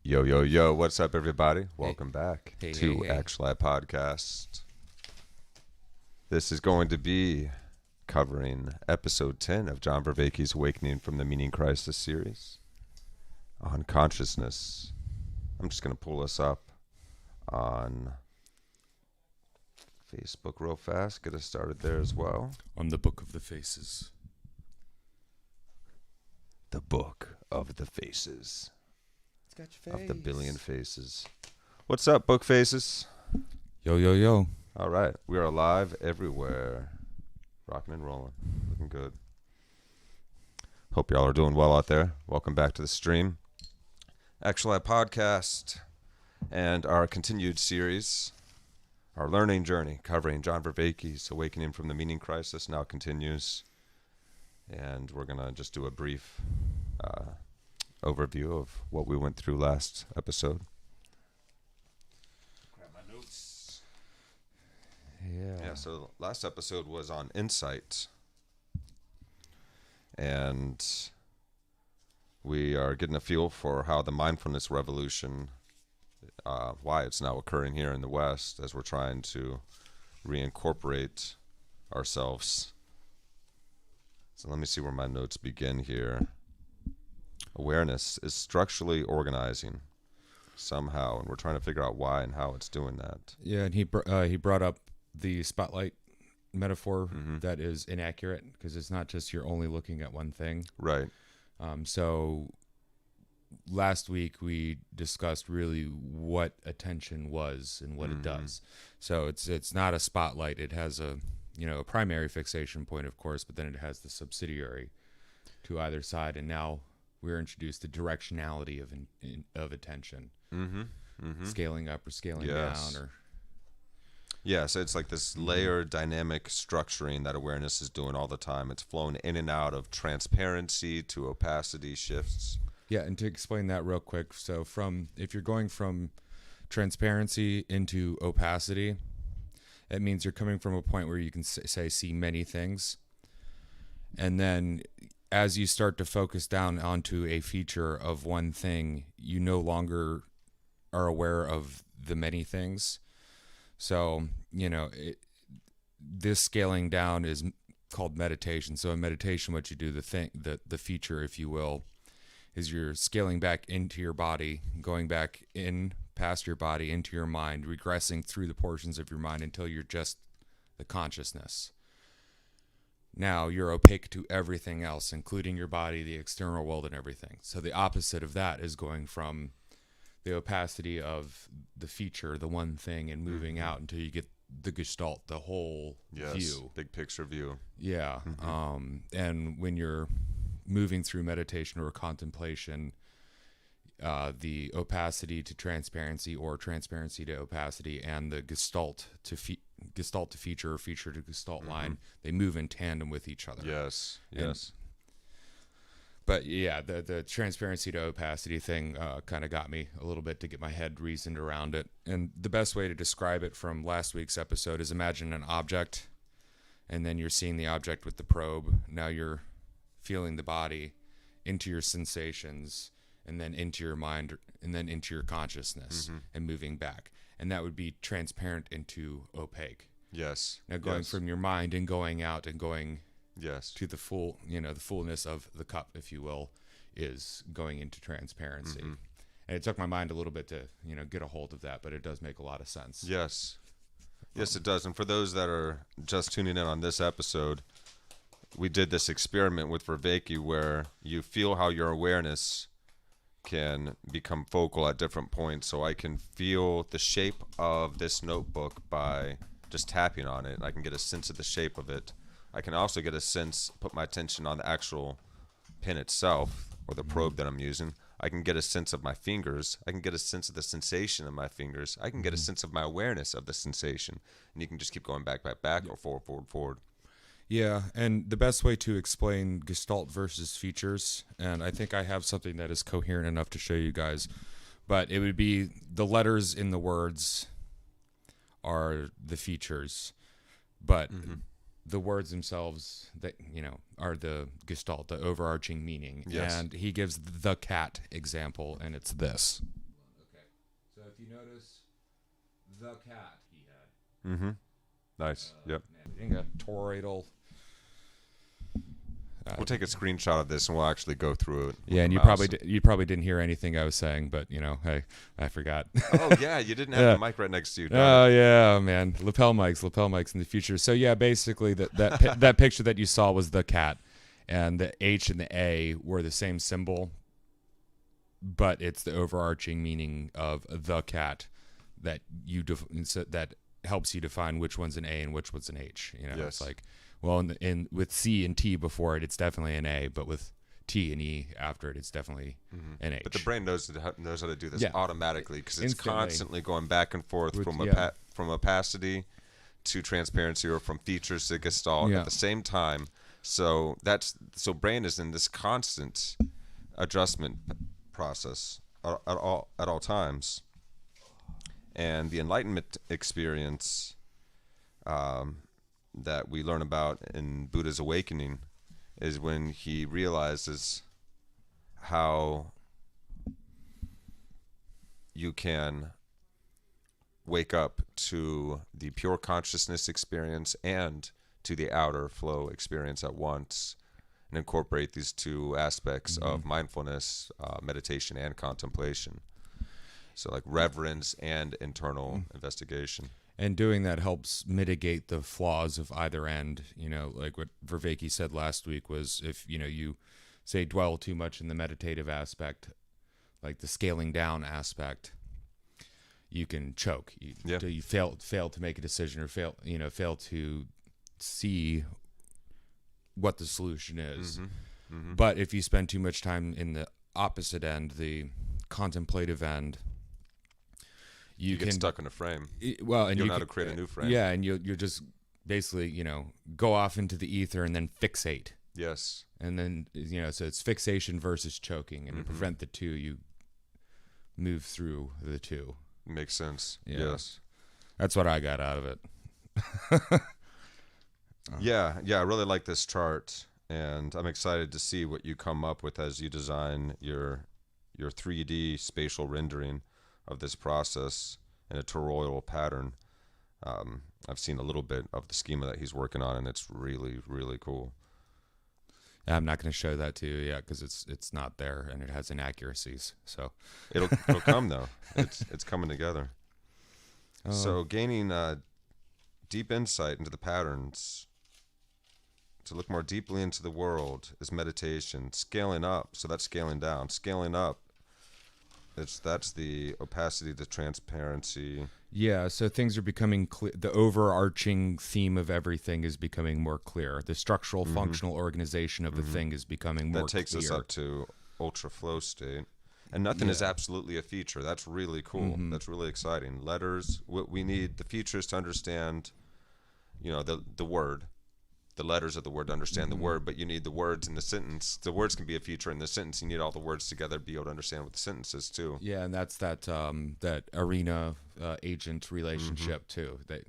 Yo, yo, yo, what's up, everybody? Welcome back Hey, to hey. Actuali Podcast. This is going to be covering episode 10 of John Vervaeke's Awakening from the Meaning Crisis series on consciousness. I'm just going to pull us up on Facebook real fast, get us started there as well. On the Book of the Faces. The Book of the Faces. It's got your face. Of the billion faces. What's up, book faces? Yo, yo, yo. All right, we are alive everywhere. Rocking and rolling. Looking good. Hope y'all are doing well out there. Welcome back to the stream. Actuali Podcast and our continued series, our learning journey covering John Vervaeke's Awakening from the Meaning Crisis now continues. And we're going to just do a brief overview of what we went through last episode. Grab my notes. Yeah, so last episode was on insight. And we are getting a feel for how the mindfulness revolution, why it's now occurring here in the West as we're trying to reincorporate ourselves. So let me see where my notes begin here. Awareness is structurally organizing somehow, and we're trying to figure out why and how it's doing that. Yeah, and he brought up the spotlight metaphor that is inaccurate because it's not just you're only looking at one thing. Right. So last week we discussed really what attention was and what it does. So it's not a spotlight. It has a primary fixation point, of course, but then it has the subsidiary to either side, and now we're introduced to directionality of attention, scaling up or scaling down, or so it's like this layered dynamic structuring that awareness is doing all the time. It's flown in and out of transparency to opacity shifts. Yeah, and to explain that real quick, so if you're going from transparency into opacity, it means you're coming from a point where you can see many things. And then as you start to focus down onto a feature of one thing, you no longer are aware of the many things. So, this scaling down is called meditation. So in meditation, what you do, the feature, if you will, is you're scaling back into your body, going back in past your body into your mind, regressing through the portions of your mind until you're just the consciousness. Now you're opaque to everything else, including your body, the external world, and everything. So the opposite of that is going from the opacity of the feature, the one thing, and moving out until you get the gestalt, the whole view. Big picture view. Yeah. And when you're moving through meditation or contemplation, the opacity to transparency or transparency to opacity and the gestalt to feature or feature to gestalt line, they move in tandem with each other. Yes. But yeah, the transparency to opacity thing kind of got me a little bit to get my head reasoned around it. And the best way to describe it from last week's episode is imagine an object, and then you're seeing the object with the probe. Now you're feeling the body into your sensations, and then into your mind, and then into your consciousness, and moving back. And that would be transparent into opaque. Yes. Now going from your mind and going out and going to the full, the fullness of the cup, if you will, is going into transparency. And it took my mind a little bit to, get a hold of that, but it does make a lot of sense. Yes, it does. And for those that are just tuning in on this episode, we did this experiment with Vervaeke where you feel how your awareness can become focal at different points. So I can feel the shape of this notebook by just tapping on it. I can get a sense of the shape of it. I can also get a sense, put my attention on the actual pen itself or the probe that I'm using. I can get a sense of my fingers. I can get a sense of the sensation of my fingers. I can get a sense of my awareness of the sensation. And you can just keep going back, or forward. Yeah, and the best way to explain gestalt versus features, and I think I have something that is coherent enough to show you guys, but it would be the letters in the words are the features, but the words themselves that are the gestalt, the overarching meaning. Yes. And he gives the cat example, and it's this. if you notice, the cat he had. Mm-hmm. Nice. Yep. Man, a toroidal. We'll take a screenshot of this and we'll actually go through it. Yeah, and you probably didn't hear anything I was saying, but hey, I forgot. Oh yeah, you didn't have the mic right next to you. Oh yeah, man, lapel mics in the future. So yeah, basically that picture that you saw was the cat, and the H and the A were the same symbol, but it's the overarching meaning of the cat that that helps you define which one's an A and which one's an H. Yes. It's like, well, in with C and T before it, it's definitely an A, but with T and E after it, it's definitely an H. But the brain knows how to do this automatically because it's Instantly. constantly going back and forth from opacity to transparency, or from features to gestalt at the same time. So brain is in this constant adjustment process at all times. And the enlightenment experience that we learn about in Buddha's awakening is when he realizes how you can wake up to the pure consciousness experience and to the outer flow experience at once, and incorporate these two aspects of mindfulness, meditation, and contemplation. So like reverence and internal investigation. And doing that helps mitigate the flaws of either end. Like what Vervaeke said last week was, if you say dwell too much in the meditative aspect, like the scaling down aspect, you can choke. You fail to make a decision, or fail to see what the solution is. But if you spend too much time in the opposite end, the contemplative end, you get stuck in a frame. Well, and you don't know how to create a new frame. Yeah, and you'll just basically go off into the ether and then fixate. Yes. And then so it's fixation versus choking, and to prevent the two, you move through the two. Makes sense. Yeah. Yes. That's what I got out of it. Yeah, I really like this chart, and I'm excited to see what you come up with as you design your 3D spatial rendering of this process in a toroidal pattern. I've seen a little bit of the schema that he's working on, and it's really, really cool. I'm not going to show that to you yet because it's not there and it has inaccuracies. So it'll come though. It's coming together. So gaining deep insight into the patterns, to look more deeply into the world, is meditation. Scaling up, so that's scaling down. Scaling up, that's the opacity, the transparency. Yeah, so things are becoming clear. The overarching theme of everything is becoming more clear. The structural, functional organization of the thing is becoming more clear. That takes us up to ultra flow state. And nothing is absolutely a feature. That's really cool. That's really exciting. Letters, what we need the features to understand, the word. The letters of the word to understand the word, but you need the words in the sentence. The words can be a feature in the sentence. You need all the words together to be able to understand what the sentence is too. Yeah, and that's that arena agent relationship too. That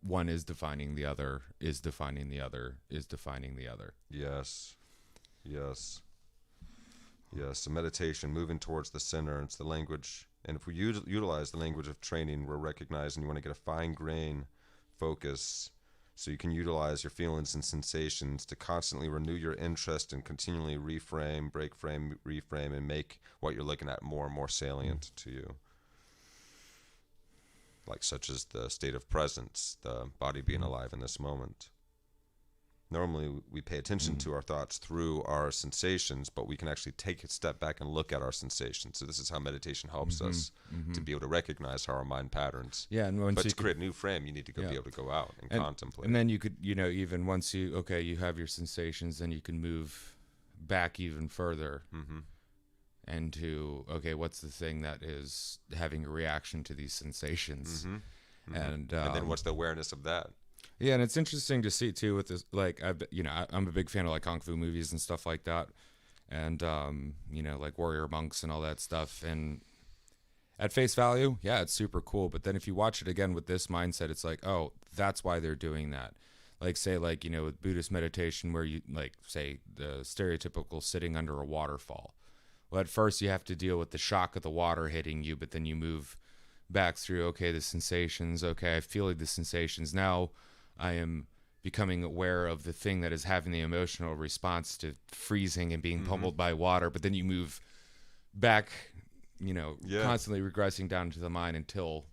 one is defining the other, is defining the other, is defining the other. Yes. So meditation, moving towards the center. It's the language, and if we utilize the language of training, we're recognizing you want to get a fine-grained focus. So you can utilize your feelings and sensations to constantly renew your interest and continually reframe, break frame, reframe, and make what you're looking at more and more salient to you. Like such as the state of presence, the body being alive in this moment. Normally we pay attention to our thoughts through our sensations, but we can actually take a step back and look at our sensations. So this is how meditation helps us to be able to recognize how our mind patterns. Yeah, and but to create a new frame, you need to be able to go out and contemplate. And then you could, even once you have your sensations, then you can move back even further and to, what's the thing that is having a reaction to these sensations? And then what's the awareness of that? Yeah, and it's interesting to see too with this. Like, I'm a big fan of like kung fu movies and stuff like that, and like warrior monks and all that stuff. And at face value, yeah, it's super cool. But then if you watch it again with this mindset, it's like, oh, that's why they're doing that. Like, say, like with Buddhist meditation, where you say the stereotypical sitting under a waterfall. Well, at first you have to deal with the shock of the water hitting you, but then you move back through, okay, the sensations, okay, I feel like the sensations. Now I am becoming aware of the thing that is having the emotional response to freezing and being pummeled by water. But then you move back, Yeah. constantly regressing down into the mind until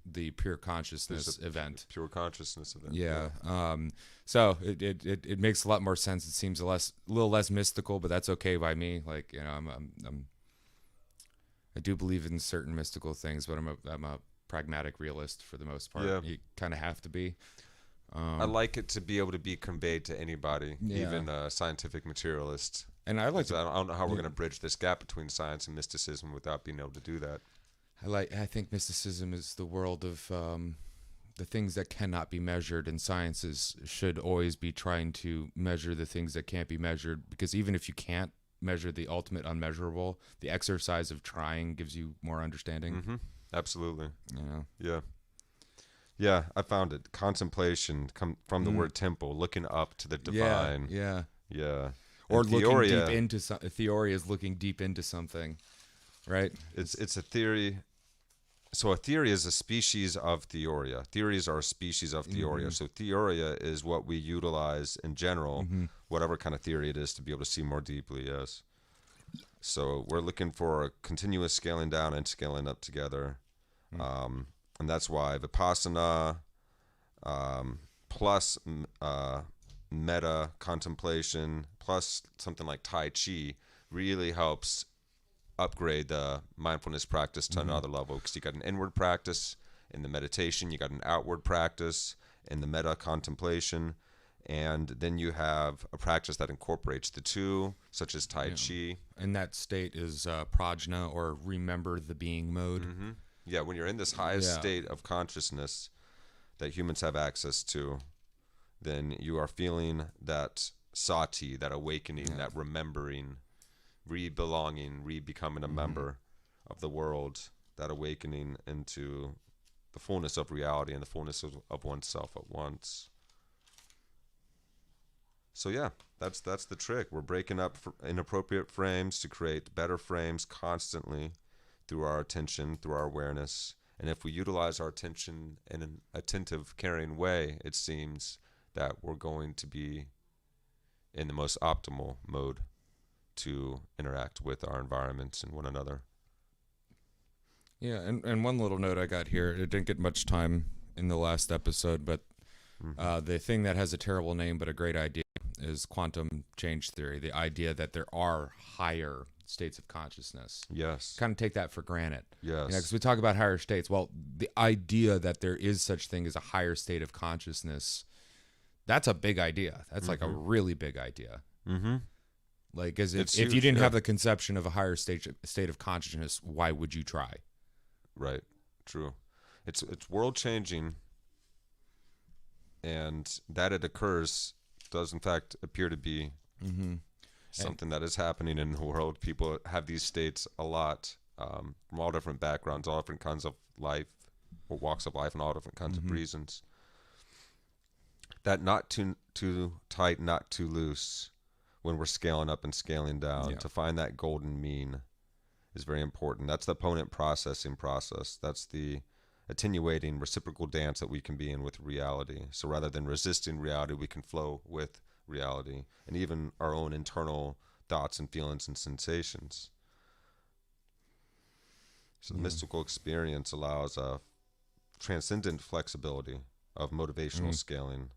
the pure consciousness There's a event. Pure consciousness event. Yeah. So it makes a lot more sense. It seems a little less mystical, but that's okay by me. Like, I do believe in certain mystical things, but I'm a pragmatic realist for the most part. Yeah. You kind of have to be. I like it to be able to be conveyed to anybody, Yeah. even a scientific materialist. And I like So to, I don't know how we're going to bridge this gap between science and mysticism without being able to do that. I think mysticism is the world of the things that cannot be measured, and sciences should always be trying to measure the things that can't be measured, because even if you can't measure the ultimate unmeasurable, the exercise of trying gives you more understanding. Mm-hmm. Absolutely. Yeah. Yeah, I found it. Contemplation come from the word temple, looking up to the divine. Yeah. Yeah. Or And looking theoria, deep into theoria is looking deep into something, right? it's a theory. So a theory is a species of theoria. Theories are a species of theoria. So theoria is what we utilize in general, whatever kind of theory it is, to be able to see more deeply, yes. So we're looking for a continuous scaling down and scaling up together. And that's why Vipassana plus meta contemplation plus something like Tai Chi really helps upgrade the mindfulness practice to another level, because you got an inward practice in the meditation, you got an outward practice in the meta contemplation, and then you have a practice that incorporates the two, such as Tai Chi. And that state is prajna, or remember the being mode. Yeah, when you're in this highest state of consciousness that humans have access to, then you are feeling that sati, that awakening, that remembering, re-belonging, re-becoming a member of the world, that awakening into the fullness of reality and the fullness of oneself at once. So yeah, that's the trick. We're breaking up inappropriate frames to create better frames constantly through our attention, through our awareness. And if we utilize our attention in an attentive, caring way, it seems that we're going to be in the most optimal mode to interact with our environments and one another. Yeah, and one little note I got here, it didn't get much time in the last episode, but the thing that has a terrible name but a great idea is quantum change theory, the idea that there are higher states of consciousness. Yes. Kind of take that for granted. Yes. Because we talk about higher states. Well, the idea that there is such thing as a higher state of consciousness, that's a big idea. That's like a really big idea. Like, as if you didn't have the conception of a higher state of consciousness, why would you try? Right. True. It's world changing, and that it occurs does in fact appear to be something that is happening in the world. People have these states a lot, from all different backgrounds, all different kinds of life, or walks of life, and all different kinds of reasons. That not too tight, not too loose, when we're scaling up and scaling down, to find that golden mean is very important. That's the opponent processing process. That's the attenuating reciprocal dance that we can be in with reality. So rather than resisting reality, we can flow with reality, and even our own internal thoughts and feelings and sensations. So the mystical experience allows a transcendent flexibility of motivational scaling.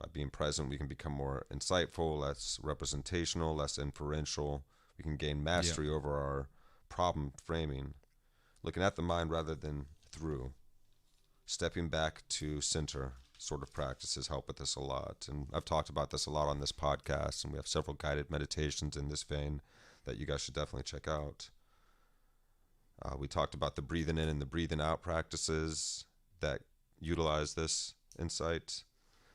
By being present, we can become more insightful, less representational, less inferential. We can gain mastery over our problem framing, looking at the mind rather than through. Stepping back to center sort of practices help with this a lot. And I've talked about this a lot on this podcast, and we have several guided meditations in this vein that you guys should definitely check out. We talked about the breathing in and the breathing out practices that utilize this insight,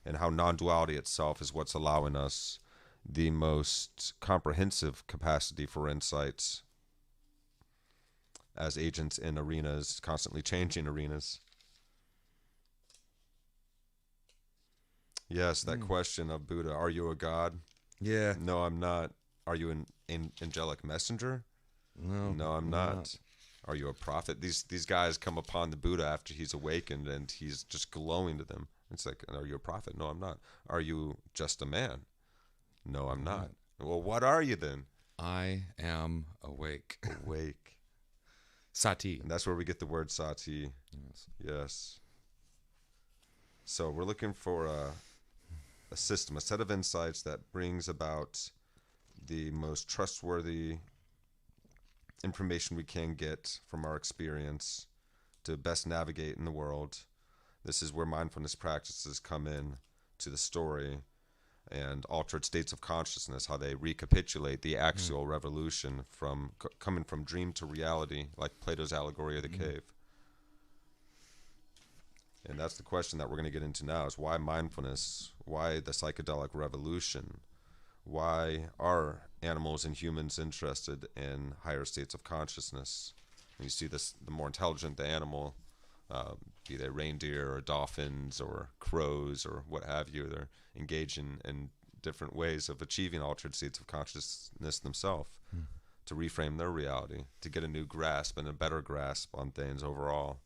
and how non-duality itself is what's allowing us the most comprehensive capacity for insights as agents in arenas, constantly changing arenas. Yes, that question of Buddha, are you a god? Yeah. No, I'm not. Are you an angelic messenger? No, No, I'm not. Are you a prophet? These guys come upon the Buddha after he's awakened, and he's just glowing to them. It's like, are you a prophet? No, I'm not. Are you just a man? No, I'm not. Well, what are you then? I am awake. Awake. Sati. And that's where we get the word sati. Yes. Yes. So we're looking for a system, a set of insights that brings about the most trustworthy information we can get from our experience to best navigate in the world. This is where mindfulness practices come in to the story, and altered states of consciousness, how they recapitulate the actual revolution from coming from dream to reality, like Plato's allegory of the cave. And that's the question that we're going to get into now, is why mindfulness? Why the psychedelic revolution? Why are animals and humans interested in higher states of consciousness? And you see this, the more intelligent the animal, be they reindeer or dolphins or crows or what have you, they're engaged in different ways of achieving altered states of consciousness themselves to reframe their reality, to get a new grasp and a better grasp on things overall.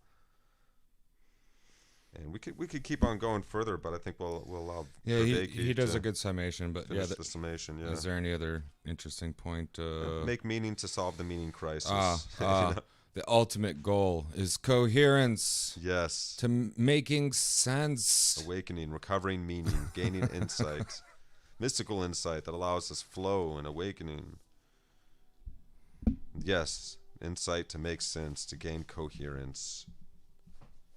And we could keep on going further, but I think we'll allow. Yeah, Vervaeke he does a good summation. But finish the summation. Yeah. Is there any other interesting point? Make meaning to solve the meaning crisis. You know? The ultimate goal is coherence. Yes. To making sense. Awakening, recovering meaning, gaining insight, mystical insight that allows us flow and awakening. Yes, insight to make sense, to gain coherence.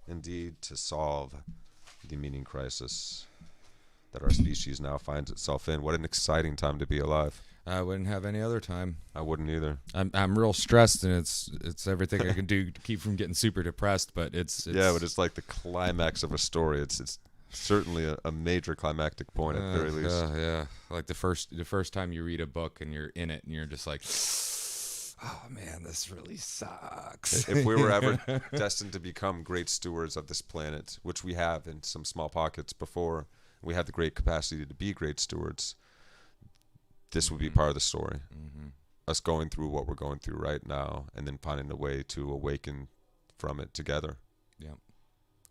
Indeed, to solve the meaning crisis that our species now finds itself in. What an exciting time to be alive. I wouldn't have any other time. I wouldn't either. I'm real stressed, and it's everything I can do to keep from getting super depressed. But it's yeah, but it's like the climax of a story. It's certainly a major climactic point at the very least. Yeah. Like the first time you read a book and you're in it, and you're just like, oh man, this really sucks. If we were ever destined to become great stewards of this planet, which we have in some small pockets before, we have the great capacity to be great stewards, this would be part of the story. Us going through what we're going through right now, and then finding a way to awaken from it together. Yeah.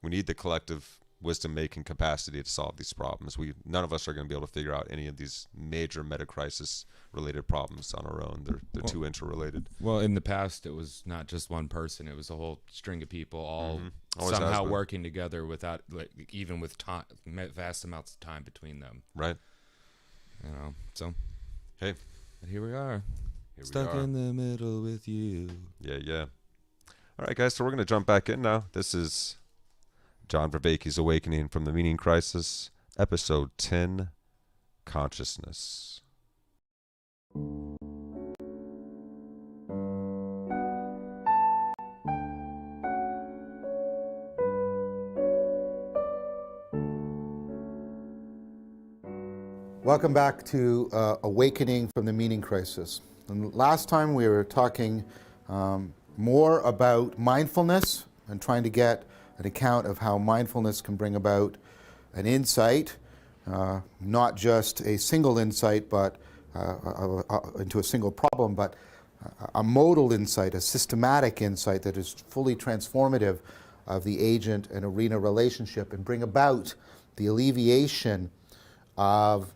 We need the collective wisdom-making capacity to solve these problems. None of us are going to be able to figure out any of these major meta-crisis-related problems on our own. They're too interrelated. Well, in the past, it was not just one person; it was a whole string of people all Always somehow working together without, like, even with time, vast amounts of time between them. Right. You know. So. Hey. But here we are. Here Stuck we are. in the middle with you. Yeah. All right, guys, so we're going to jump back in now. This is John Vervaeke's Awakening from the Meaning Crisis, Episode 10, Consciousness. Welcome back to Awakening from the Meaning Crisis. And last time we were talking more about mindfulness and trying to get an account of how mindfulness can bring about an insight, not just a single insight, but into a single problem, but a modal insight, a systematic insight that is fully transformative of the agent and arena relationship, and bring about the alleviation of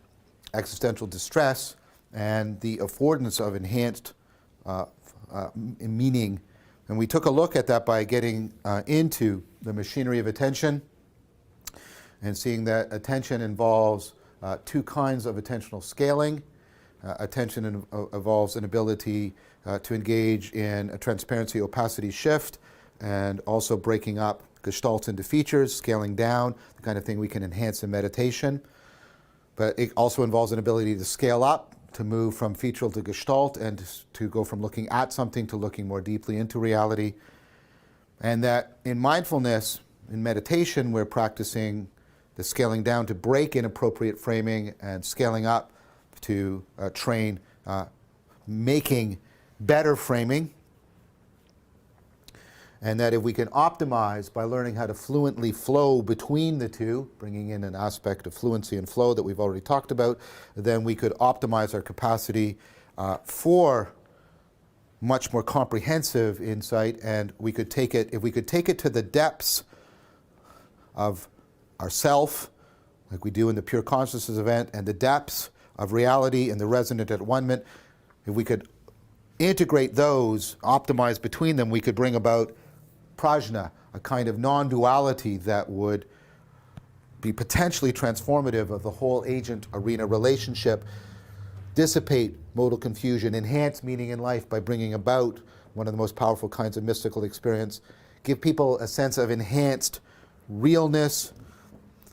existential distress and the affordance of enhanced meaning. And we took a look at that by getting into the machinery of attention and seeing that attention involves two kinds of attentional scaling. Attention involves an ability to engage in a transparency opacity shift, and also breaking up gestalts into features, scaling down, the kind of thing we can enhance in meditation. But it also involves an ability to scale up, to move from featural to gestalt, and to go from looking at something to looking more deeply into reality. And that in mindfulness, in meditation, we're practicing the scaling down to break inappropriate framing, and scaling up to train making better framing. And that if we can optimize by learning how to fluently flow between the two, bringing in an aspect of fluency and flow that we've already talked about, then we could optimize our capacity for much more comprehensive insight, and we could take it, if we could take it to the depths of ourself, like we do in the pure consciousness event, and the depths of reality and the resonant at one-ment, if we could integrate those, optimize between them, we could bring about prajna, a kind of non-duality that would be potentially transformative of the whole agent arena relationship, dissipate modal confusion, enhance meaning in life by bringing about one of the most powerful kinds of mystical experience, give people a sense of enhanced realness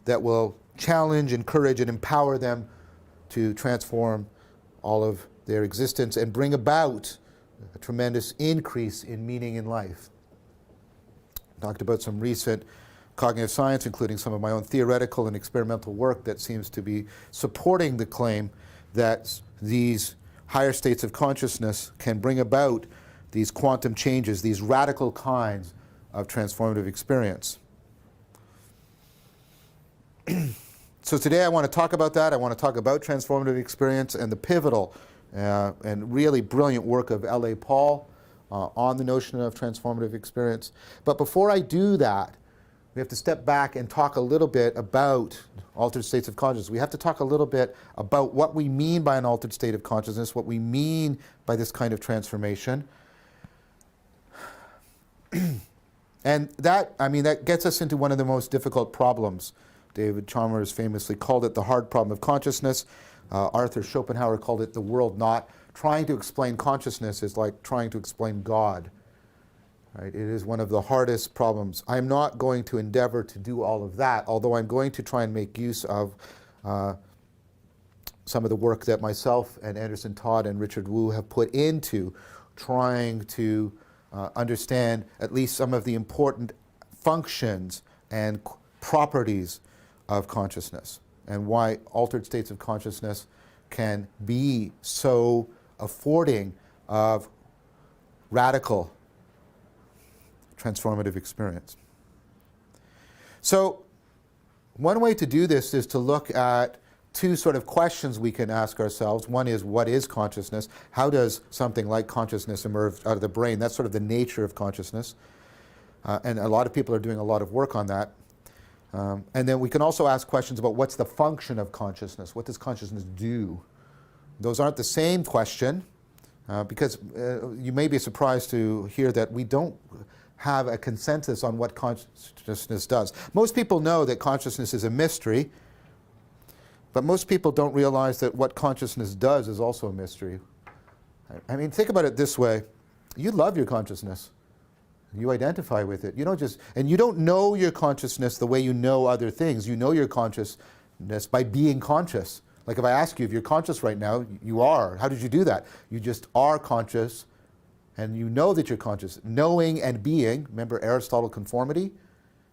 that will challenge, encourage, and empower them to transform all of their existence and bring about a tremendous increase in meaning in life. Talked about some recent cognitive science, including some of my own theoretical and experimental work that seems to be supporting the claim that these higher states of consciousness can bring about these quantum changes, these radical kinds of transformative experience. So today I want to talk about that. I want to talk about transformative experience and the pivotal and really brilliant work of L.A. Paul on the notion of transformative experience. But before I do that, we have to step back and talk a little bit about altered states of consciousness. We have to talk a little bit about what we mean by an altered state of consciousness, what we mean by this kind of transformation. And that gets us into one of the most difficult problems. David Chalmers famously called it the hard problem of consciousness. Arthur Schopenhauer called it the world knot. Trying to explain consciousness is like trying to explain God. Right? It is one of the hardest problems. I'm not going to endeavor to do all of that, although I'm going to try and make use of some of the work that myself and Anderson Todd and Richard Wu have put into trying to understand at least some of the important functions and properties of consciousness and why altered states of consciousness can be so affording of radical transformative experience. So one way to do this is to look at two sort of questions we can ask ourselves. One is, what is consciousness? How does something like consciousness emerge out of the brain? That's sort of the nature of consciousness. And a lot of people are doing a lot of work on that. And then we can also ask questions about what's the function of consciousness? What does consciousness do? Those aren't the same question, because you may be surprised to hear that we don't have a consensus on what consciousness does. Most people know that consciousness is a mystery, but most people don't realize that what consciousness does is also a mystery. I mean, think about it this way. You love your consciousness. You identify with it. You don't know your consciousness the way you know other things. You know your consciousness by being conscious. Like if I ask you if you're conscious right now, you are. How did you do that? You just are conscious, and you know that you're conscious. Knowing and being, remember Aristotle conformity,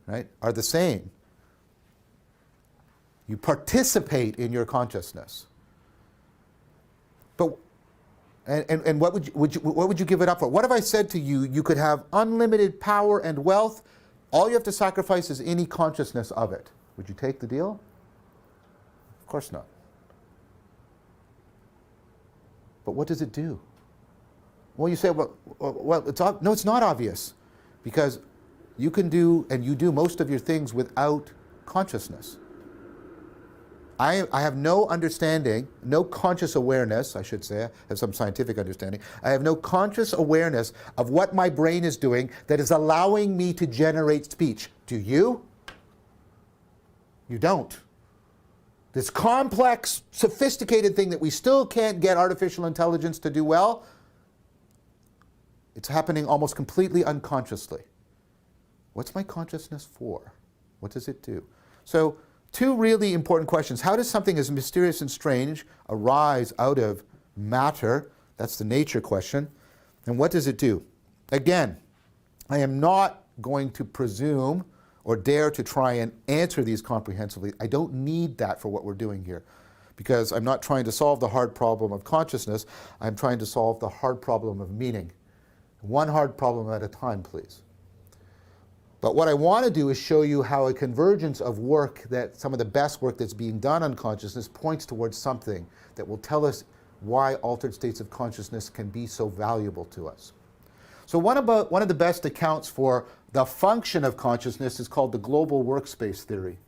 right, are the same. You participate in your consciousness. But And what would you give it up for? What if I said to you, you could have unlimited power and wealth, all you have to sacrifice is any consciousness of it? Would you take the deal? Of course not. But what does it do? Well, you say, no, it's not obvious, because you can do, and you do most of your things without consciousness. I have no understanding, no conscious awareness, I should say, I have some scientific understanding. I have no conscious awareness of what my brain is doing that is allowing me to generate speech. Do you? You don't. This complex, sophisticated thing that we still can't get artificial intelligence to do well, it's happening almost completely unconsciously. What's my consciousness for? What does it do? So, two really important questions. How does something as mysterious and strange arise out of matter? That's the nature question. And what does it do? Again, I am not going to presume or dare to try and answer these comprehensively. I don't need that for what we're doing here, because I'm not trying to solve the hard problem of consciousness. I'm trying to solve the hard problem of meaning. One hard problem at a time, please. But what I want to do is show you how a convergence of work, that some of the best work that's being done on consciousness, points towards something that will tell us why altered states of consciousness can be so valuable to us. So one of the best accounts for the function of consciousness is called the global workspace theory.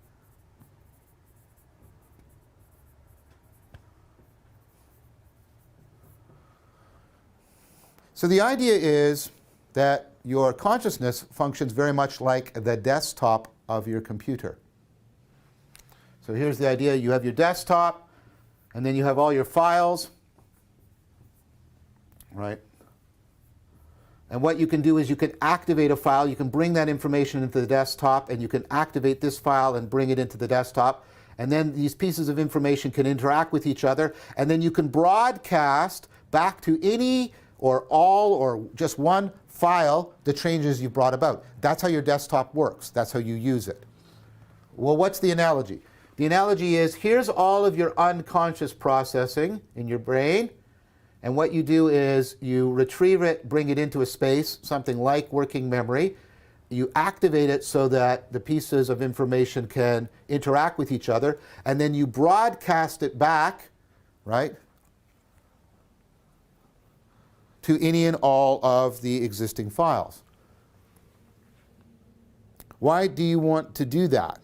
So the idea is that your consciousness functions very much like the desktop of your computer. So here's the idea. You have your desktop, and then you have all your files, right? And what you can do is you can activate a file. You can bring that information into the desktop, and you can activate this file and bring it into the desktop. And then these pieces of information can interact with each other, and then you can broadcast back to any or all or just one file the changes you brought about. That's how your desktop works. That's how you use it. Well, what's the analogy? The analogy is, here's all of your unconscious processing in your brain, and what you do is you retrieve it, bring it into a space, something like working memory. You activate it so that the pieces of information can interact with each other, and then you broadcast it back, right, to any and all of the existing files. Why do you want to do that?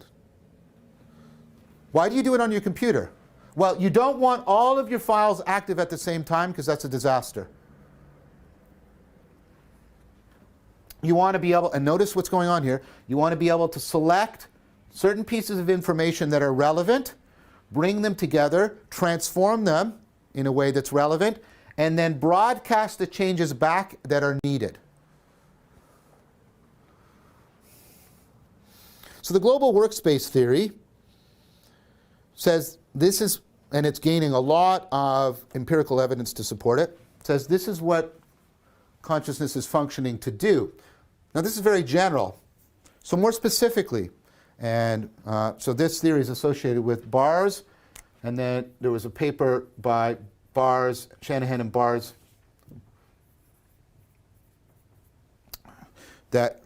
Why do you do it on your computer? Well, you don't want all of your files active at the same time, because that's a disaster. You want to be able, and notice what's going on here, you want to be able to select certain pieces of information that are relevant, bring them together, transform them in a way that's relevant, and then broadcast the changes back that are needed. So the global workspace theory says this is, and it's gaining a lot of empirical evidence to support it, says this is what consciousness is functioning to do. Now this is very general. So more specifically, and so this theory is associated with Bars, and then there was a paper by Bars, Shanahan and Bars, that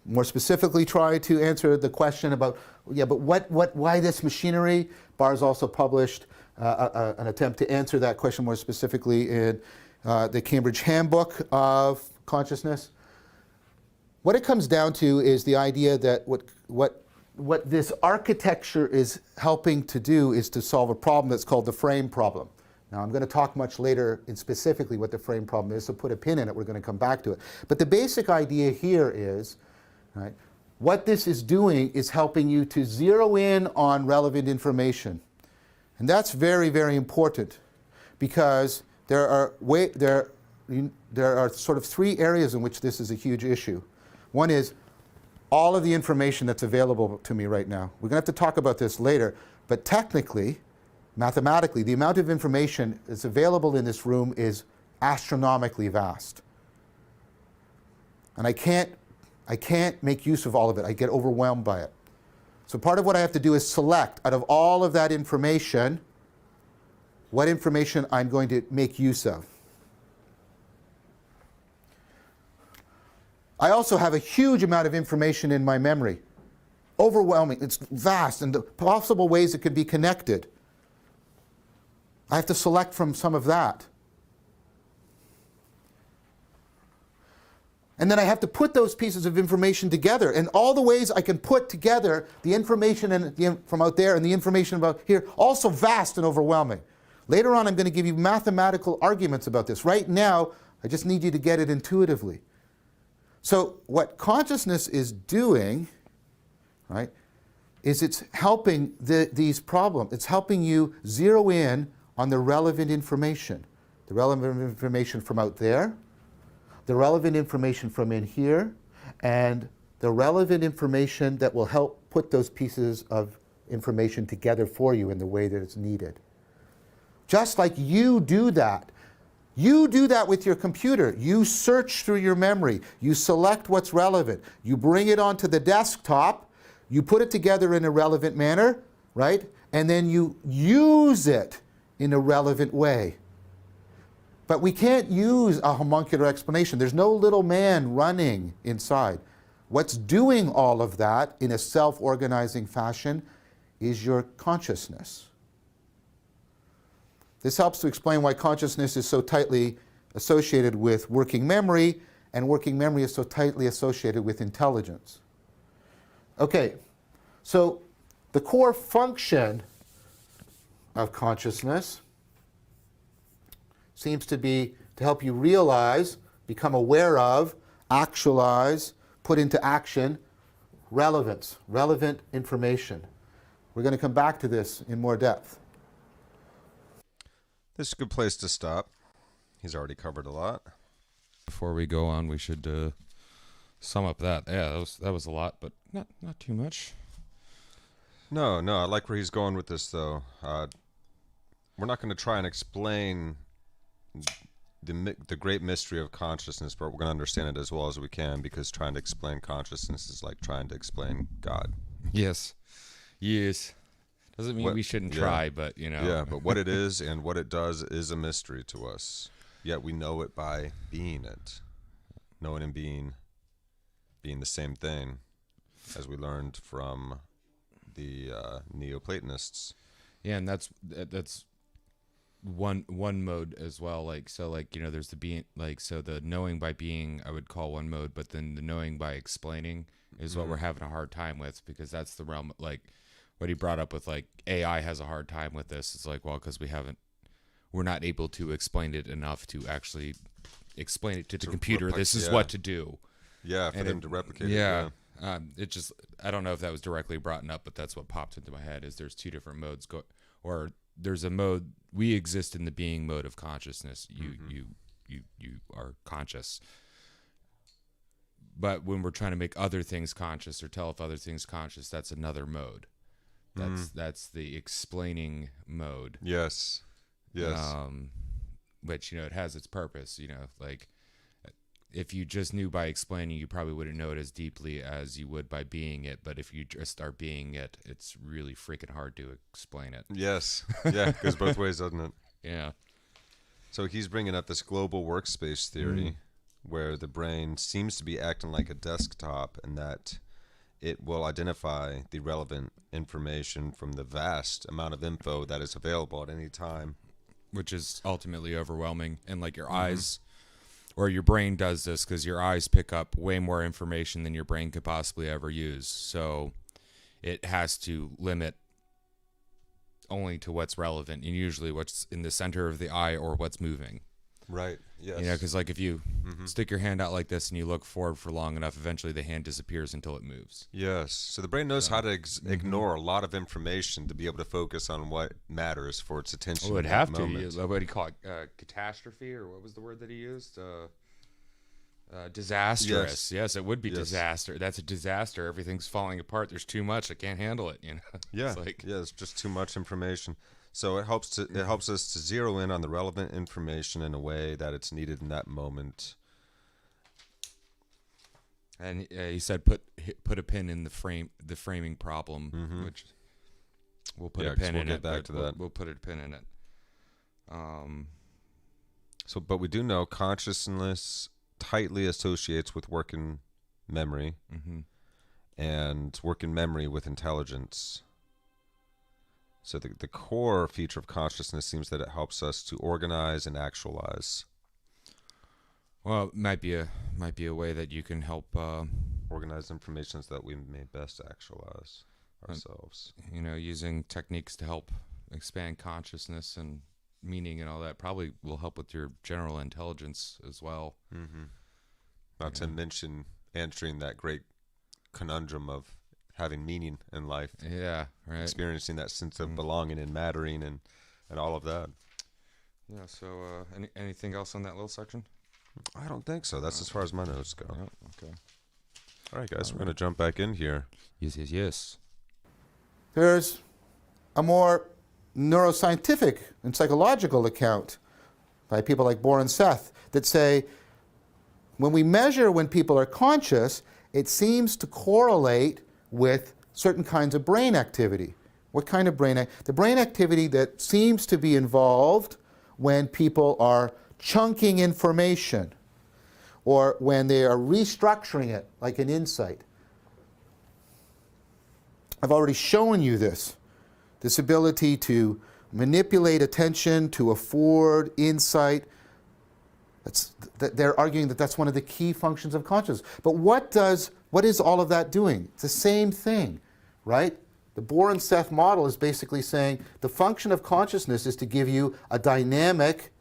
more specifically tried to answer the question about, yeah, but why this machinery? Bars also published an attempt to answer that question more specifically in the Cambridge Handbook of Consciousness. What it comes down to is the idea that what this architecture is helping to do is to solve a problem that's called the frame problem. Now, I'm going to talk much later in specifically what the frame problem is, so put a pin in it. We're going to come back to it. But the basic idea here is, right, what this is doing is helping you to zero in on relevant information. And that's very, very important, because there are sort of three areas in which this is a huge issue. One is all of the information that's available to me right now. We're going to have to talk about this later, but technically, mathematically, the amount of information that's available in this room is astronomically vast. And I can't make use of all of it. I get overwhelmed by it. So part of what I have to do is select out of all of that information what information I'm going to make use of. I also have a huge amount of information in my memory. Overwhelming. It's vast, and the possible ways it could be connected. I have to select from some of that. And then I have to put those pieces of information together. And all the ways I can put together the information from out there and the information about here, also vast and overwhelming. Later on, I'm going to give you mathematical arguments about this. Right now, I just need you to get it intuitively. So what consciousness is doing, right, is it's helping these problems. It's helping you zero in on the relevant information. The relevant information from out there, the relevant information from in here, and the relevant information that will help put those pieces of information together for you in the way that it's needed. Just like you do that. You do that with your computer. You search through your memory. You select what's relevant. You bring it onto the desktop. You put it together in a relevant manner, right? And then you use it in a relevant way. But we can't use a homuncular explanation. There's no little man running inside. What's doing all of that in a self-organizing fashion is your consciousness. This helps to explain why consciousness is so tightly associated with working memory, and working memory is so tightly associated with intelligence. Okay, so the core function of consciousness seems to be to help you realize, become aware of, actualize, put into action relevance, relevant information. We're going to come back to this in more depth. This is a good place to stop. He's already covered a lot. Before we go on, we should sum up that. Yeah, that was a lot, but not too much. No, I like where he's going with this, though. We're not going to try and explain the great mystery of consciousness, but we're going to understand it as well as we can, because trying to explain consciousness is like trying to explain God. Yes. Doesn't mean we shouldn't try, but you know. Yeah, but what it is and what it does is a mystery to us. Yet we know it by being it. Knowing and being the same thing, as we learned from the Neoplatonists. Yeah, and that's one mode as well. Like, so, like, you know, there's the being, like, so the knowing by being I would call one mode, but then the knowing by explaining is what we're having a hard time with, because that's the realm, like what he brought up with, like, AI has a hard time with this. It's like, well, because we're not able to explain it enough to actually explain it to the computer. This is what to do. Yeah, for them to replicate it. Yeah. It just, I don't know if that was directly brought up, but that's what popped into my head, is there's two different modes or there's a mode, we exist in the being mode of consciousness. You are conscious. But when we're trying to make other things conscious or tell if other things conscious, that's another mode. That's the explaining mode. Yes. Which, you know, it has its purpose, you know, like if you just knew by explaining, you probably wouldn't know it as deeply as you would by being it. But if you just are being it, it's really freaking hard to explain it. Yes. Yeah, it goes both ways, doesn't it? Yeah. So he's bringing up this global workspace theory where the brain seems to be acting like a desktop, and that it will identify the relevant information from the vast amount of info that is available at any time. Which is ultimately overwhelming. And like your eyes, or your brain does this because your eyes pick up way more information than your brain could possibly ever use. So it has to limit only to what's relevant, and usually what's in the center of the eye or what's moving. Right. Yes. You know, because like if you stick your hand out like this and you look forward for long enough, eventually the hand disappears until it moves. Yes. So the brain knows how to ignore a lot of information to be able to focus on what matters for its attention. Well, it would in have that to. moment. What do you call it? Catastrophe, or what was the word that he used? Disastrous. Yes, it would be disaster. That's a disaster. Everything's falling apart. There's too much. I can't handle it. You know. Yeah. It's like, it's just too much information. So it helps us to zero in on the relevant information in a way that it's needed in that moment. And he said, put a pin in the framing problem, which we'll put a pin in it. We'll get back to that. We'll put a pin in it. So, but we do know consciousness tightly associates with working memory, and working memory with intelligence. So the core feature of consciousness seems that it helps us to organize and actualize. Well, it might be a way that you can help organize information so that we may best actualize ourselves. You know, using techniques to help expand consciousness and meaning and all that probably will help with your general intelligence as well. Not to mention answering that great conundrum of having meaning in life. Yeah, right. Experiencing that sense of belonging and mattering and all of that. Yeah, so anything else on that little section? I don't think so. That's as far as my notes go. Oh, okay. All right, guys, we're going to jump back in here. Yes. There's a more neuroscientific and psychological account by people like Bohr and Seth that say when we measure when people are conscious, it seems to correlate with certain kinds of brain activity. What kind of brain activity? The brain activity that seems to be involved when people are chunking information or when they are restructuring it like an insight. I've already shown you this ability to manipulate attention to afford insight. They're arguing that that's one of the key functions of consciousness. But what is all of that doing? It's the same thing, right? The Bohr and Seth model is basically saying the function of consciousness is to give you a dynamic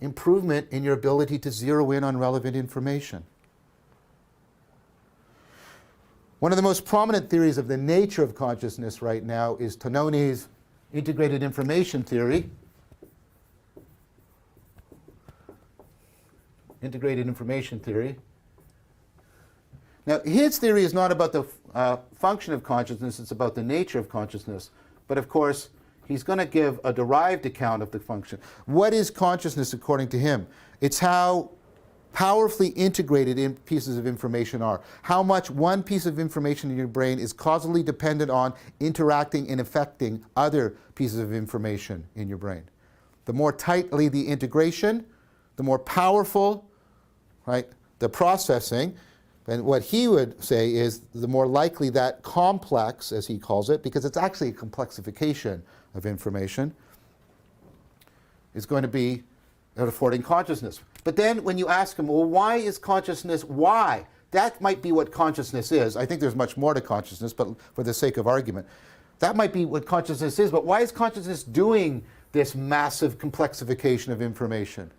improvement in your ability to zero in on relevant information. One of the most prominent theories of the nature of consciousness right now is Tononi's integrated information theory. Integrated information theory. Now, his theory is not about the function of consciousness, it's about the nature of consciousness. But of course, he's going to give a derived account of the function. What is consciousness according to him? It's how powerfully integrated pieces of information are. How much one piece of information in your brain is causally dependent on interacting and affecting other pieces of information in your brain. The more tightly the integration, the more powerful, right, the processing. And what he would say is the more likely that complex, as he calls it, because it's actually a complexification of information, is going to be affording consciousness. But then when you ask him, well, why is consciousness, why? That might be what consciousness is. I think there's much more to consciousness, but for the sake of argument, that might be what consciousness is. But why is consciousness doing this massive complexification of information?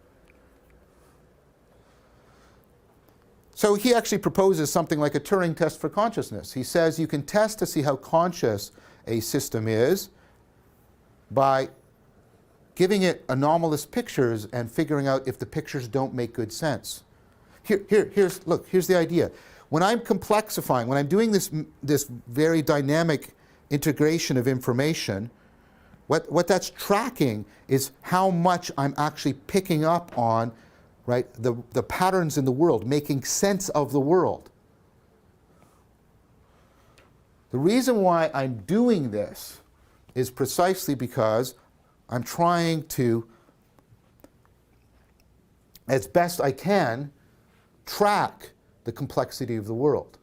So he actually proposes something like a Turing test for consciousness. He says you can test to see how conscious a system is by giving it anomalous pictures and figuring out if the pictures don't make good sense. Here's the idea. When I'm complexifying, when I'm doing this very dynamic integration of information, what that's tracking is how much I'm actually picking up on, right, the patterns in the world, making sense of the world. The reason why I'm doing this is precisely because I'm trying to, as best I can, track the complexity of the world.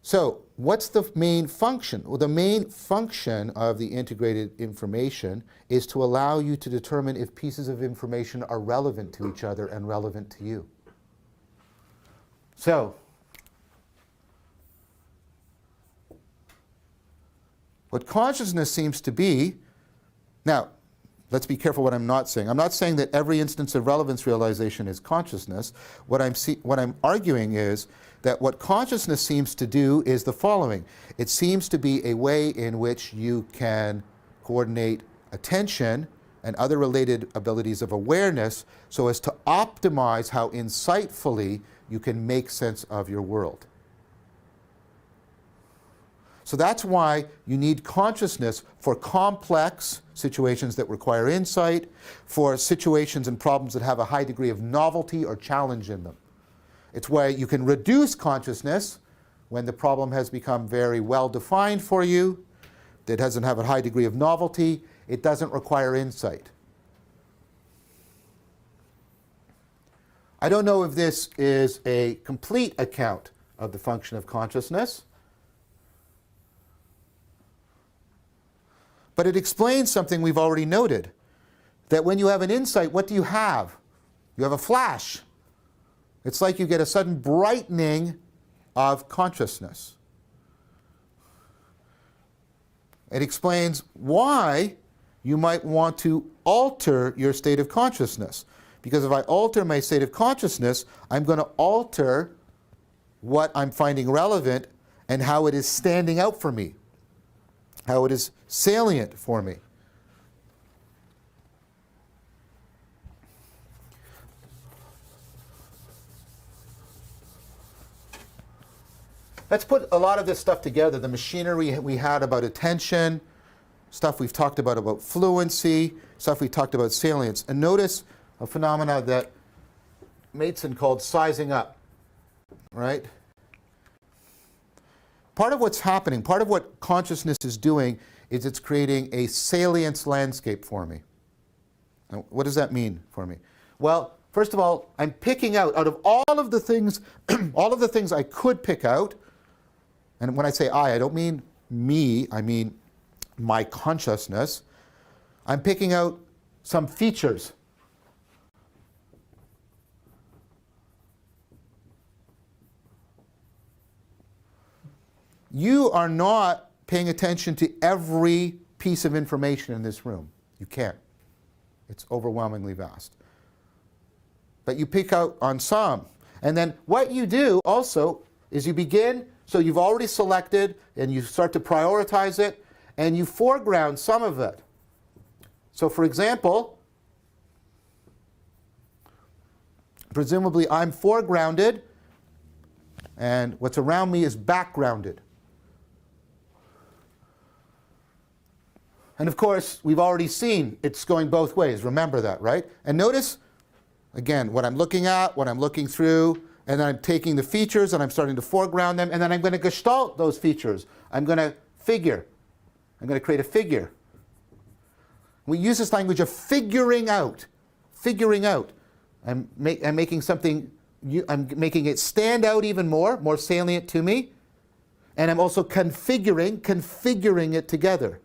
So, what's the main function? Well, the main function of the integrated information is to allow you to determine if pieces of information are relevant to each other and relevant to you. So, what consciousness seems to be, now, let's be careful what I'm not saying. I'm not saying that every instance of relevance realization is consciousness. What I'm arguing is that what consciousness seems to do is the following. It seems to be a way in which you can coordinate attention and other related abilities of awareness so as to optimize how insightfully you can make sense of your world. So that's why you need consciousness for complex situations that require insight, for situations and problems that have a high degree of novelty or challenge in them. It's why you can reduce consciousness when the problem has become very well defined for you, that doesn't have a high degree of novelty, it doesn't require insight. I don't know if this is a complete account of the function of consciousness, but it explains something we've already noted, that when you have an insight, what do you have? You have a flash. It's like you get a sudden brightening of consciousness. It explains why you might want to alter your state of consciousness. Because if I alter my state of consciousness, I'm going to alter what I'm finding relevant and how it is standing out for me, how it is salient for me. Let's put a lot of this stuff together. The machinery we had about attention, stuff we've talked about fluency, stuff we talked about salience. And notice a phenomena that Mason called sizing up, right? Part of what's happening, part of what consciousness is doing is it's creating a salience landscape for me. Now, what does that mean for me? Well, first of all, I'm picking out of all of the things, all of the things I could pick out, and when I say I don't mean me, I mean my consciousness, I'm picking out some features. You are not paying attention to every piece of information in this room. You can't. It's overwhelmingly vast. But you pick out on some. And then what you do also is you begin, so you've already selected and you start to prioritize it and you foreground some of it. So for example, presumably I'm foregrounded and what's around me is backgrounded. And of course, we've already seen it's going both ways. Remember that, right? And notice, again, what I'm looking at, what I'm looking through, and then I'm taking the features and I'm starting to foreground them, and then I'm going to gestalt those features. I'm going to figure. I'm going to create a figure. We use this language of figuring out. Figuring out. I'm making something, I'm making it stand out even more salient to me. And I'm also configuring it together.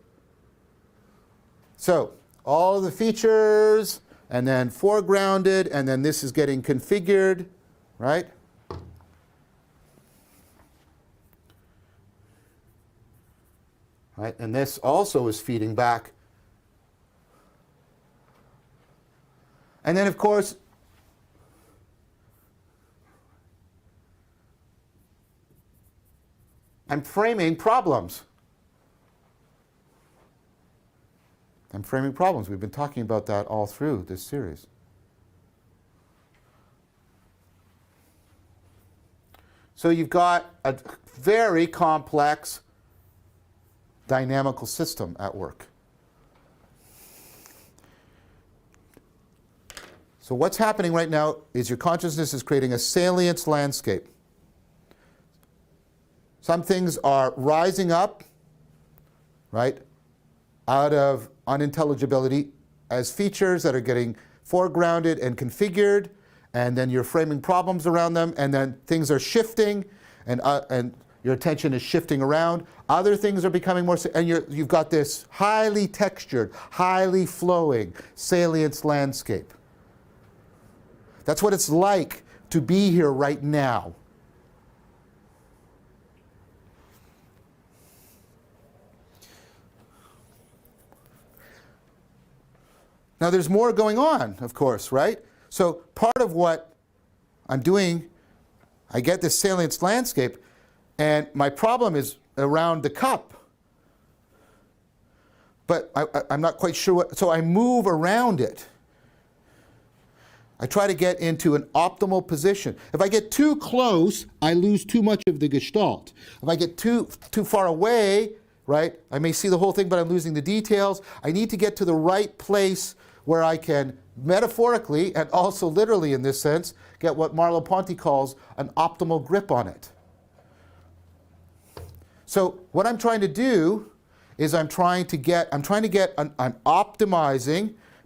So, all the features, and then foregrounded, and then this is getting configured, right? Right, and this also is feeding back. And then, of course, I'm framing problems. I'm framing problems. We've been talking about that all through this series. So you've got a very complex dynamical system at work. So what's happening right now is your consciousness is creating a salience landscape. Some things are rising up, right, out of unintelligibility as features that are getting foregrounded and configured, and then you're framing problems around them, and then things are shifting, and your attention is shifting around. Other things are becoming more, and you've got this highly textured, highly flowing salience landscape. That's what it's like to be here right now. Now there's more going on, of course, right? So part of what I'm doing, I get this salience landscape, and my problem is around the cup. But I'm not quite sure what, so I move around it. I try to get into an optimal position. If I get too close, I lose too much of the gestalt. If I get too far away, right, I may see the whole thing, but I'm losing the details. I need to get to the right place where I can metaphorically, and also literally in this sense, get what Merleau-Ponty calls an optimal grip on it. So what I'm trying to do is I'm optimizing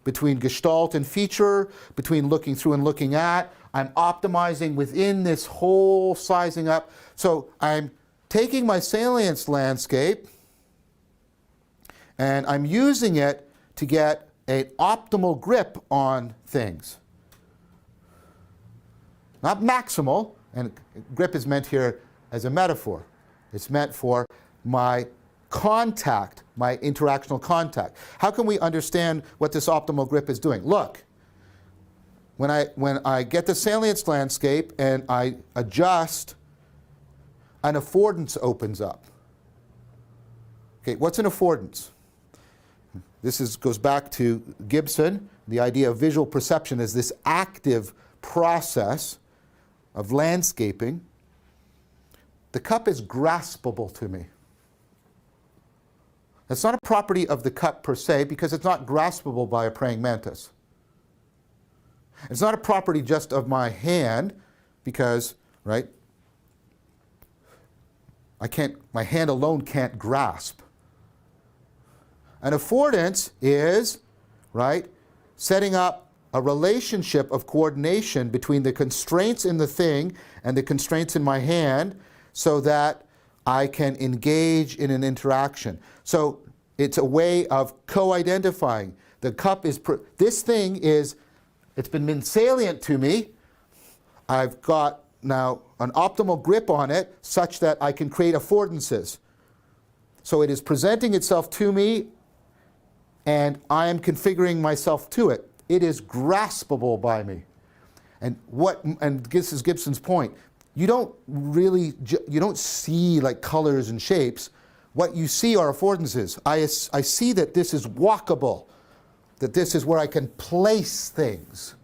between gestalt and feature, between looking through and looking at. I'm optimizing within this whole sizing up. So I'm taking my salience landscape and I'm using it to get an optimal grip on things. Not maximal, and grip is meant here as a metaphor. It's meant for my contact, my interactional contact. How can we understand what this optimal grip is doing? Look, when I get the salience landscape and I adjust, an affordance opens up. Okay, what's an affordance? This goes back to Gibson, the idea of visual perception as this active process of landscaping. The cup is graspable to me. It's not a property of the cup per se because it's not graspable by a praying mantis. It's not a property just of my hand because, right, my hand alone can't grasp. An affordance is, right, setting up a relationship of coordination between the constraints in the thing and the constraints in my hand so that I can engage in an interaction. So it's a way of co-identifying. The cup is, this thing is, it's been salient to me. I've got now an optimal grip on it such that I can create affordances. So it is presenting itself to me, and I am configuring myself to it. It is graspable by me. And this is Gibson's point. You don't really, you don't see like colors and shapes. What you see are affordances. I see that this is walkable, that this is where I can place things,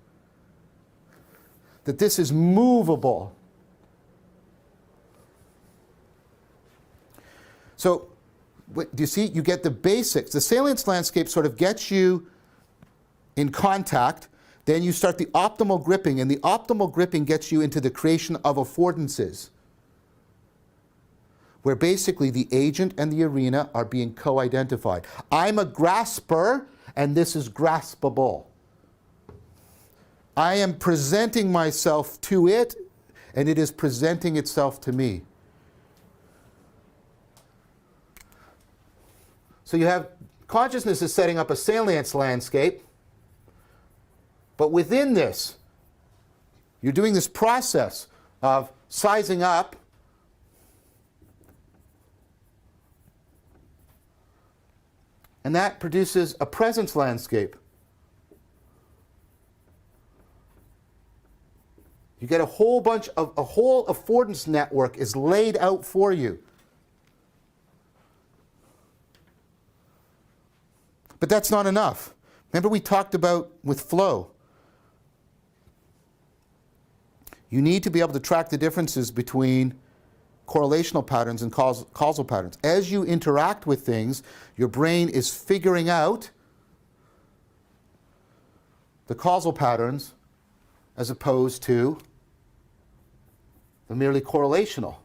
that this is movable. So, do you see? You get the basics. The salience landscape sort of gets you in contact. Then you start the optimal gripping, and the optimal gripping gets you into the creation of affordances, where basically the agent and the arena are being co-identified. I'm a grasper, and this is graspable. I am presenting myself to it, and it is presenting itself to me. So you have consciousness is setting up a salience landscape, but within this, you're doing this process of sizing up and that produces a presence landscape. You get a whole affordance network is laid out for you. But that's not enough. Remember we talked about with flow. You need to be able to track the differences between correlational patterns and causal patterns. As you interact with things, your brain is figuring out the causal patterns as opposed to the merely correlational.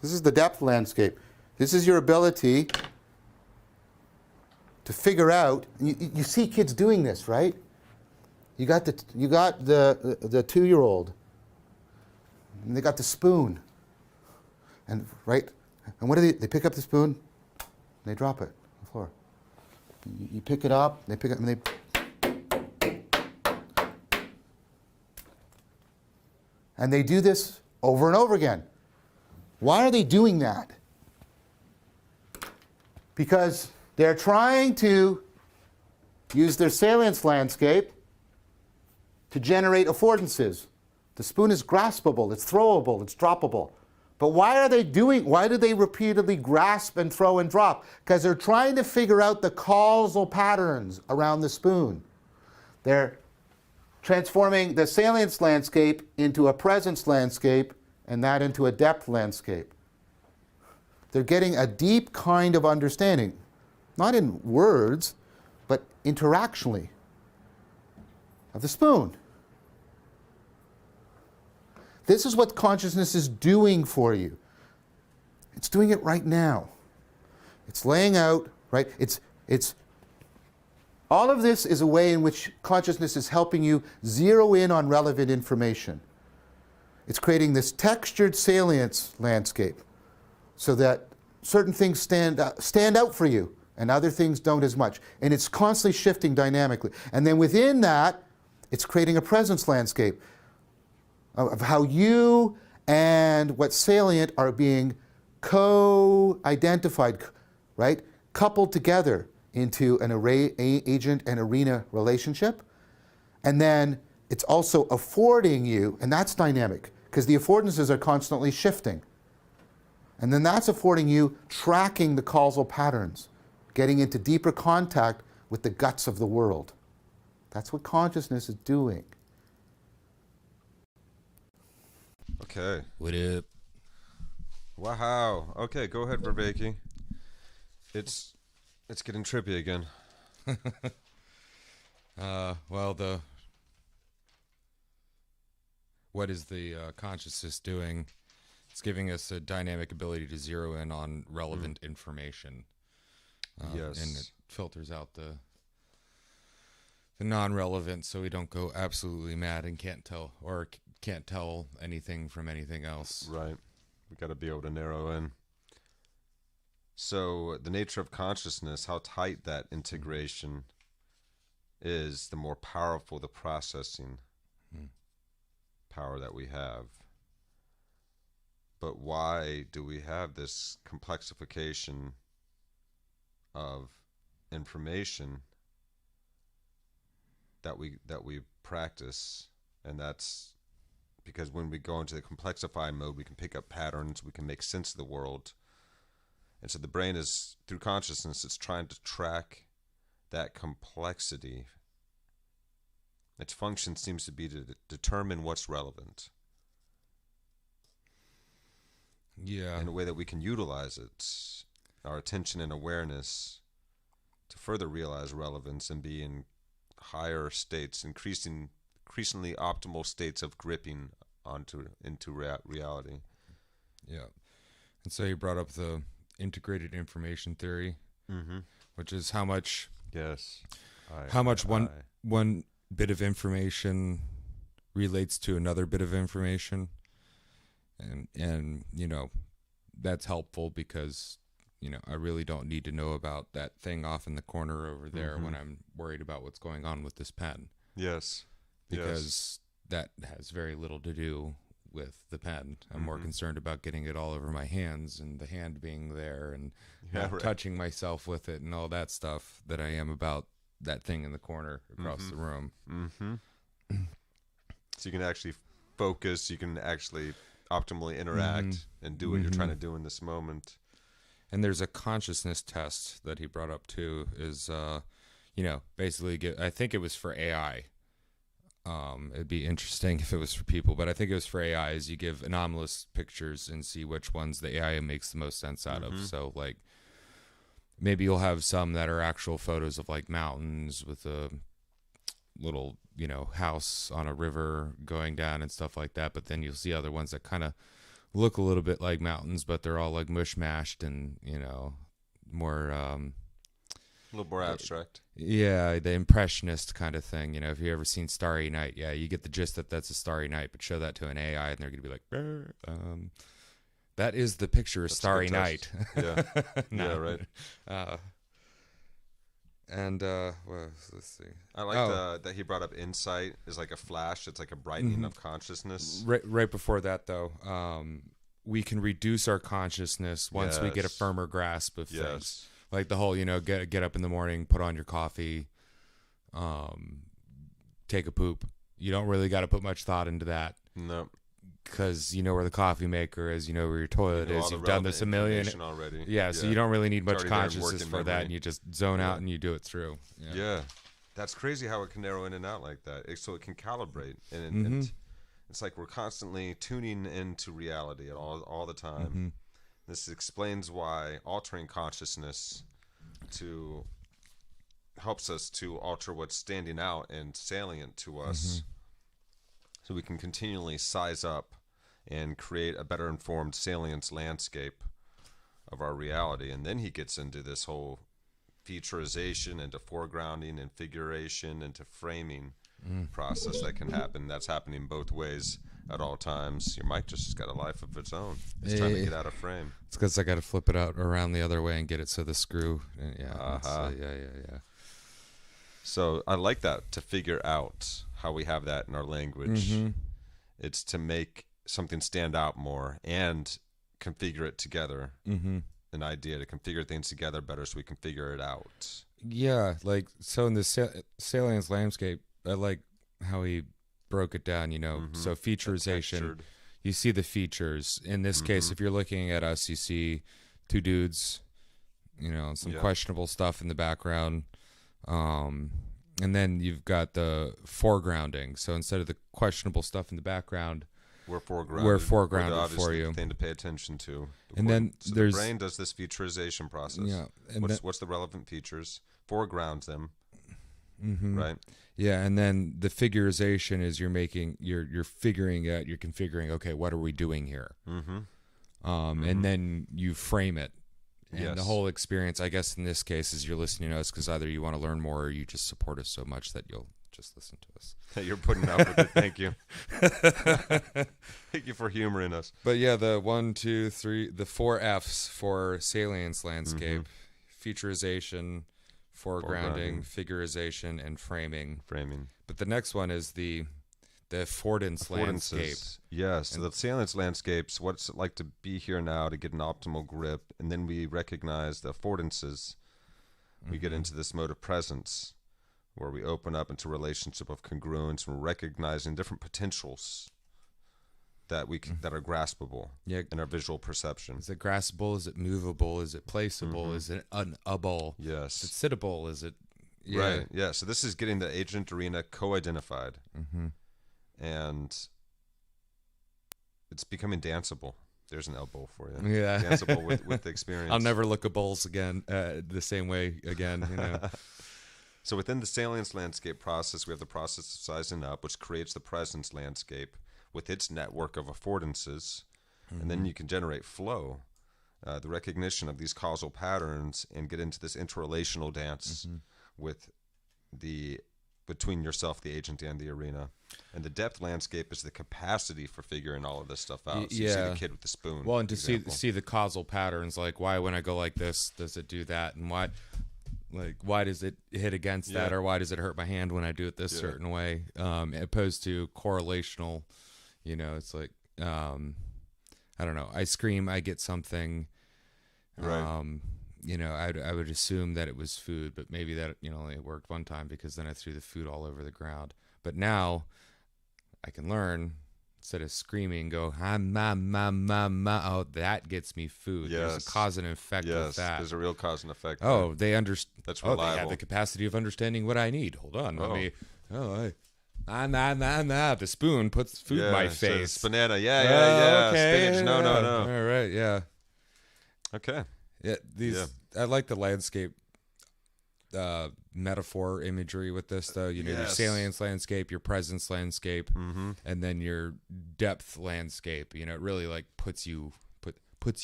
This is the depth landscape. This is your ability to figure out. You see kids doing this, right? You got the 2-year-old, and they got the spoon, and right, and what do they pick up the spoon, and they drop it on the floor. You pick it up, they pick it, and they do this over and over again. Why are they doing that? Because they're trying to use their salience landscape to generate affordances. The spoon is graspable, it's throwable, it's droppable. But why do they repeatedly grasp and throw and drop? Because they're trying to figure out the causal patterns around the spoon. They're transforming the salience landscape into a presence landscape and that into a depth landscape. They're getting a deep kind of understanding, not in words, but interactionally, of the spoon. This is what consciousness is doing for you. It's doing it right now. It's laying out, right? It's all of this is a way in which consciousness is helping you zero in on relevant information. It's creating this textured salience landscape so that certain things stand out for you and other things don't as much. And it's constantly shifting dynamically. And then within that, it's creating a presence landscape of how you and what's salient are being co-identified, right? Coupled together into an agent and arena relationship. And then it's also affording you, and that's dynamic, because the affordances are constantly shifting. And then that's affording you tracking the causal patterns, getting into deeper contact with the guts of the world. That's what consciousness is doing. Okay. What up? Wow. Okay, go ahead, Vervaeke. It's getting trippy again. What is the consciousness doing? It's giving us a dynamic ability to zero in on relevant information. Yes. And it filters out the the non-relevant, so we don't go absolutely mad and can't tell anything from anything else. Right. We got to be able to narrow in. So the nature of consciousness, how tight that integration is, the more powerful the processing power that we have. But why do we have this complexification of information that we practice? And that's because when we go into the complexify mode, we can pick up patterns, we can make sense of the world. And so the brain is, through consciousness, it's trying to track that complexity. Its function seems to be to determine what's relevant. Yeah. In a way that we can utilize it, our attention and awareness, to further realize relevance and be in higher states, increasingly optimal states of gripping into reality. Yeah. And so you brought up the integrated information theory, which is how much one bit of information relates to another bit of information, and that's helpful because I really don't need to know about that thing off in the corner over there when I'm worried about what's going on with this pen. Yes. Because that has very little to do with the pen. I'm more concerned about getting it all over my hands and the hand being there and not touching myself with it and all that stuff that I am about that thing in the corner across the room. So you can actually focus, you can actually optimally interact and do what you're trying to do in this moment. And there's a consciousness test that he brought up too, is, basically, I think it was for AI. It'd be interesting if it was for people, but I think it was for AI. Is you give anomalous pictures and see which ones the AI makes the most sense out of. So, like, maybe you'll have some that are actual photos of like mountains with a little, house on a river going down and stuff like that. But then you'll see other ones that kind of look a little bit like mountains, but they're all like mush-mashed and, more... a little more abstract. Yeah, the impressionist kind of thing. If you've ever seen Starry Night, you get the gist that that's a starry night, but show that to an AI and they're going to be like, that is the picture of Starry Night. Yeah. Yeah, right. Let's see. I like that he brought up insight is like a flash. It's like a brightening of consciousness. Right before that, though, we can reduce our consciousness once we get a firmer grasp of things. Like the whole, get up in the morning, put on your coffee, take a poop. You don't really got to put much thought into that. No. Because you know where the coffee maker is, you know where your toilet is. You've done this a million. Already. Yeah, so you don't really need much consciousness for that, and you just zone out and you do it through. Yeah. That's crazy how it can narrow in and out like that. So it can calibrate. And it's like we're constantly tuning into reality all the time. This explains why altering consciousness helps us to alter what's standing out and salient to us, so we can continually size up and create a better informed salience landscape of our reality. And then he gets into this whole featurization, into foregrounding and figuration, into framing process that can happen. That's happening both ways at all times. Your mic just got a life of its own. It's trying to get out of frame. It's because I got to flip it out around the other way and get it so the screw. Yeah. So I like that, to figure out how we have that in our language. It's to make something stand out more and configure it together. An idea to configure things together better so we can figure it out. Yeah, like, so in the salience landscape, I like how he broke it down, so featurization, you see the features. In this case, if you're looking at us, you see two dudes, some questionable stuff in the background. And then you've got the foregrounding. So instead of the questionable stuff in the background, we're foregrounded for you. Thing to pay attention to. Then so there's the brain does this featurization process. Yeah. And what's the relevant features? Foregrounds them. Right. Yeah, and then the figurization is you're figuring out, you're configuring. Okay, what are we doing here? And then you frame it And the Yes. whole experience, I guess in this case, is you're listening to us because either you want to learn more or you just support us so much that you'll just listen to us. You're putting up with it. Thank you. Thank you for humoring us. But yeah, the 1, 2, 3, the 4 F's for salience landscape, featurization, foregrounding, figurization, and framing. But the next one is the affordance landscape. Yes, so the salience landscapes, what's it like to be here now to get an optimal grip, and then we recognize the affordances. We get into this mode of presence, where we open up into a relationship of congruence and recognizing different potentials that that are graspable in our visual perception. Is it graspable? Is it movable? Is it placeable? Is it unable? Yes. Is it sittable? Is it right? Yeah. So this is getting the agent arena co-identified, and it's becoming danceable. There's an elbow for you. Yeah. Danceable with the experience. I'll never look at bowls again the same way again. You know. So within the salience landscape process, we have the process of sizing up, which creates the presence landscape with its network of affordances. And then you can generate flow, the recognition of these causal patterns, and get into this interrelational dance with between yourself, the agent, and the arena. And the depth landscape is the capacity for figuring all of this stuff out. So you see the kid with the spoon. Well, and to see the causal patterns, like why when I go like this, does it do that, and why does it hit against that, or why does it hurt my hand when I do it this certain way, opposed to correlational. You know, it's like I don't know. I scream, I get something. Right. You know, I would assume that it was food, but maybe that only worked one time because then I threw the food all over the ground. But now I can learn, instead of screaming, go ma ma ma ma. Oh, that gets me food. Yes. There's a cause and effect with that. There's a real cause and effect. Oh, they understand. That's Oh, reliable. they have the capacity of understanding what I need. Hold on, let me. The spoon puts food in my face. Banana. Yeah. Okay, Spinach. No. All right, yeah. Okay. Yeah, I like the landscape metaphor imagery with this, though. You know, your salience landscape, your presence landscape, and then your depth landscape. You know, it really like puts you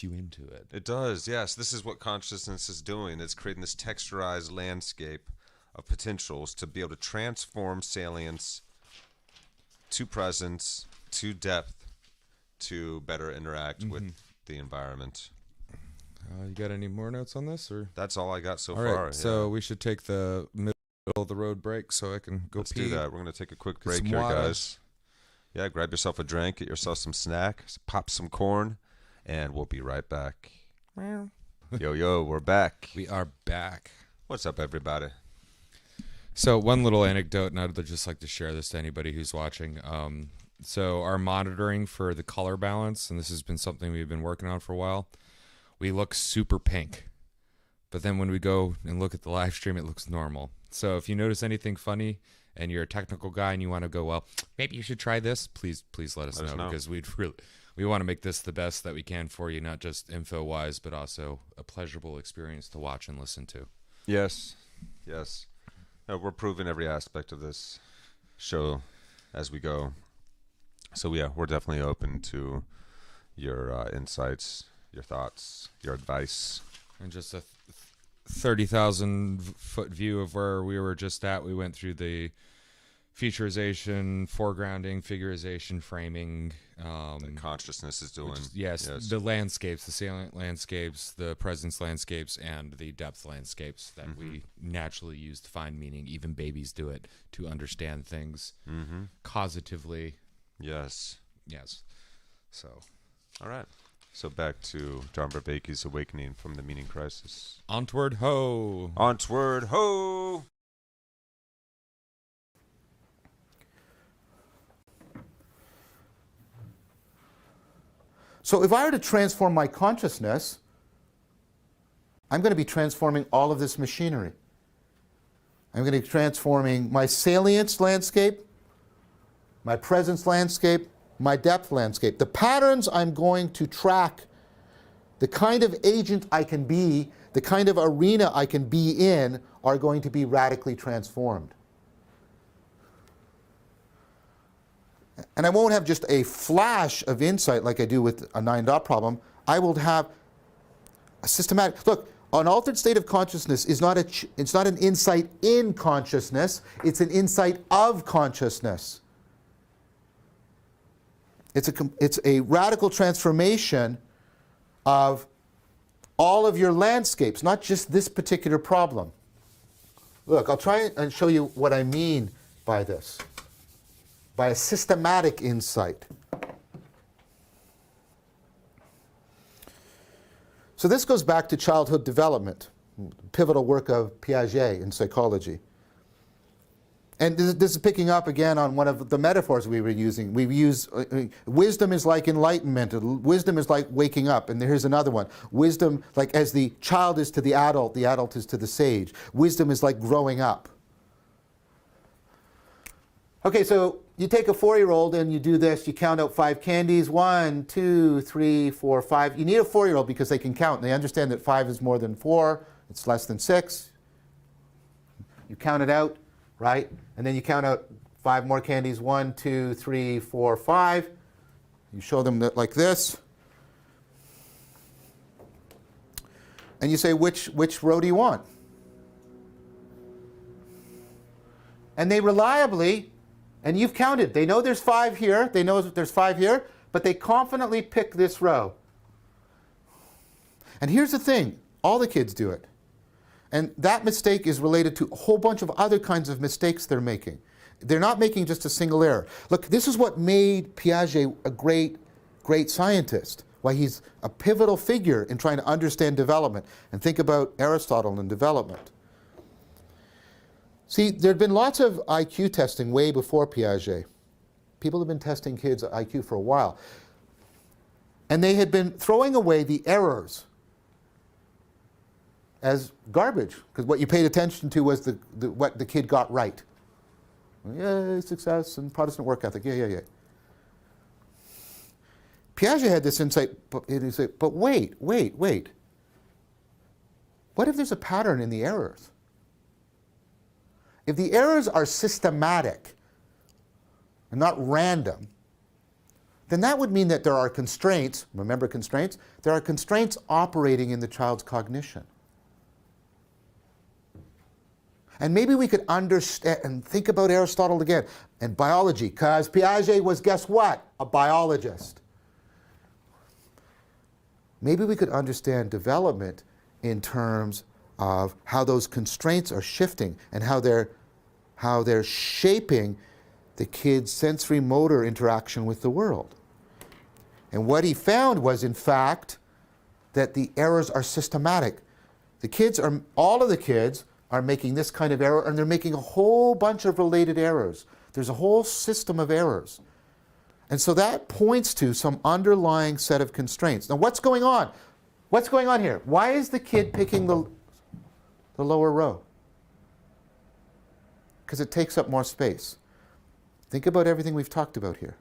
into it. It does. Yes. This is what consciousness is doing. It's creating this texturized landscape of potentials to be able to transform salience to presence, to depth, to better interact with the environment. You got any more notes on this, or? That's all I got so All far. right, so we should take the middle of the road break so I can go Let's pee. do that. We're going to take a quick Get break some here, water. guys. Yeah, grab yourself a drink, get yourself some snack, pop some corn, and we'll be right back. Yo, we're back. We are back. What's up, everybody? So one little anecdote, and I'd just like to share this to anybody who's watching. So our monitoring for the color balance, and this has been something we've been working on for a while, we look super pink. But then when we go and look at the live stream, it looks normal. So if you notice anything funny and you're a technical guy and you want to go, well, maybe you should try this, please let us know, because we want to make this the best that we can for you, not just info-wise, but also a pleasurable experience to watch and listen to. Yes. We're proving every aspect of this show as we go. So yeah, we're definitely open to your insights, your thoughts, your advice. And just a 30,000 foot view of where we were just at. We went through the featurization, foregrounding, figurization, framing. That consciousness is doing. Yes, the landscapes, the salient landscapes, the presence landscapes, and the depth landscapes that we naturally use to find meaning. Even babies do it to understand things causatively. Yes. So. All right. So back to John Vervaeke's Awakening from the Meaning Crisis. Ontward ho! Ontward ho! So if I were to transform my consciousness, I'm going to be transforming all of this machinery. I'm going to be transforming my salience landscape, my presence landscape, my depth landscape. The patterns I'm going to track, the kind of agent I can be, the kind of arena I can be in, are going to be radically transformed. And I won't have just a flash of insight like I do with a 9-dot problem. I will have A systematic, look, an altered state of consciousness is not it's not an insight in consciousness, it's an insight of consciousness. It's a radical transformation of all of your landscapes, not just this particular problem. Look, I'll try and show you what I mean by this, by a systematic insight. So this goes back to childhood development, pivotal work of Piaget in psychology. And this is picking up again on one of the metaphors we were using. We use wisdom is like enlightenment, wisdom is like waking up, and here's another one. Wisdom, like as the child is to the adult is to the sage. Wisdom is like growing up. Okay, so you take a 4-year-old and you do this, you count out 5 candies, 1, 2, 3, 4, 5. You need a 4-year-old because they can count, and they understand that 5 is more than 4, it's less than 6. You count it out. Right? And then you count out 5 more candies, 1, 2, 3, 4, 5. You show them that like this. And you say, which row do you want? And they reliably, and you've counted, they know there's 5 here, they know there's 5 here, but they confidently pick this row. And here's the thing, all the kids do it. And that mistake is related to a whole bunch of other kinds of mistakes they're making. They're not making just a single error. Look, this is what made Piaget a great, great scientist, why he's a pivotal figure in trying to understand development. And think about Aristotle and development. See, there had been lots of IQ testing way before Piaget. People have been testing kids' IQ for a while. And they had been throwing away the errors as garbage, because what you paid attention to was what the kid got right. Yeah, success and Protestant work ethic, yeah. Piaget had this insight, but wait. What if there's a pattern in the errors? If the errors are systematic and not random, then that would mean that there are constraints, remember constraints? There are constraints operating in the child's cognition. And maybe we could understand and think about Aristotle again and biology, because Piaget was, guess what? A biologist. Maybe we could understand development in terms of how those constraints are shifting and how they're shaping the kid's sensory motor interaction with the world. And what he found was, in fact, that the errors are systematic. All of the kids are making this kind of error, and they're making a whole bunch of related errors. There's a whole system of errors. And so that points to some underlying set of constraints. Now what's going on? What's going on here? Why is the kid picking the lower row? Because it takes up more space. Think about everything we've talked about here.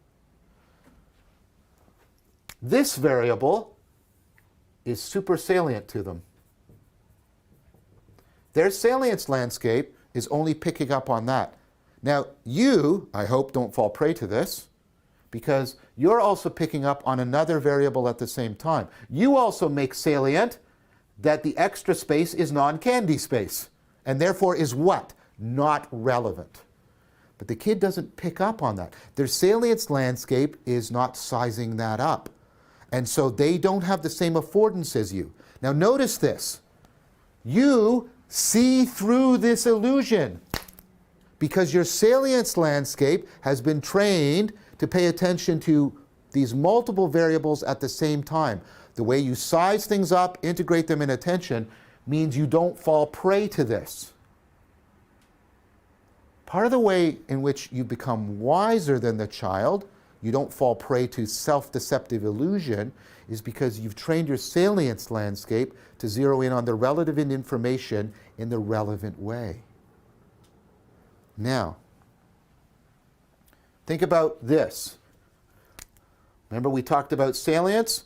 This variable is super salient to them. Their salience landscape is only picking up on that. Now, you, I hope, don't fall prey to this, because you're also picking up on another variable at the same time. You also make salient that the extra space is non-candy space, and therefore is what? Not relevant. But the kid doesn't pick up on that. Their salience landscape is not sizing that up. And so they don't have the same affordance as you. Now notice this. You see through this illusion because your salience landscape has been trained to pay attention to these multiple variables at the same time. The way you size things up, integrate them in attention, means you don't fall prey to this. Part of the way in which you become wiser than the child, you don't fall prey to self-deceptive illusion, is because you've trained your salience landscape to zero in on the relative information in the relevant way. Now, think about this. Remember we talked about salience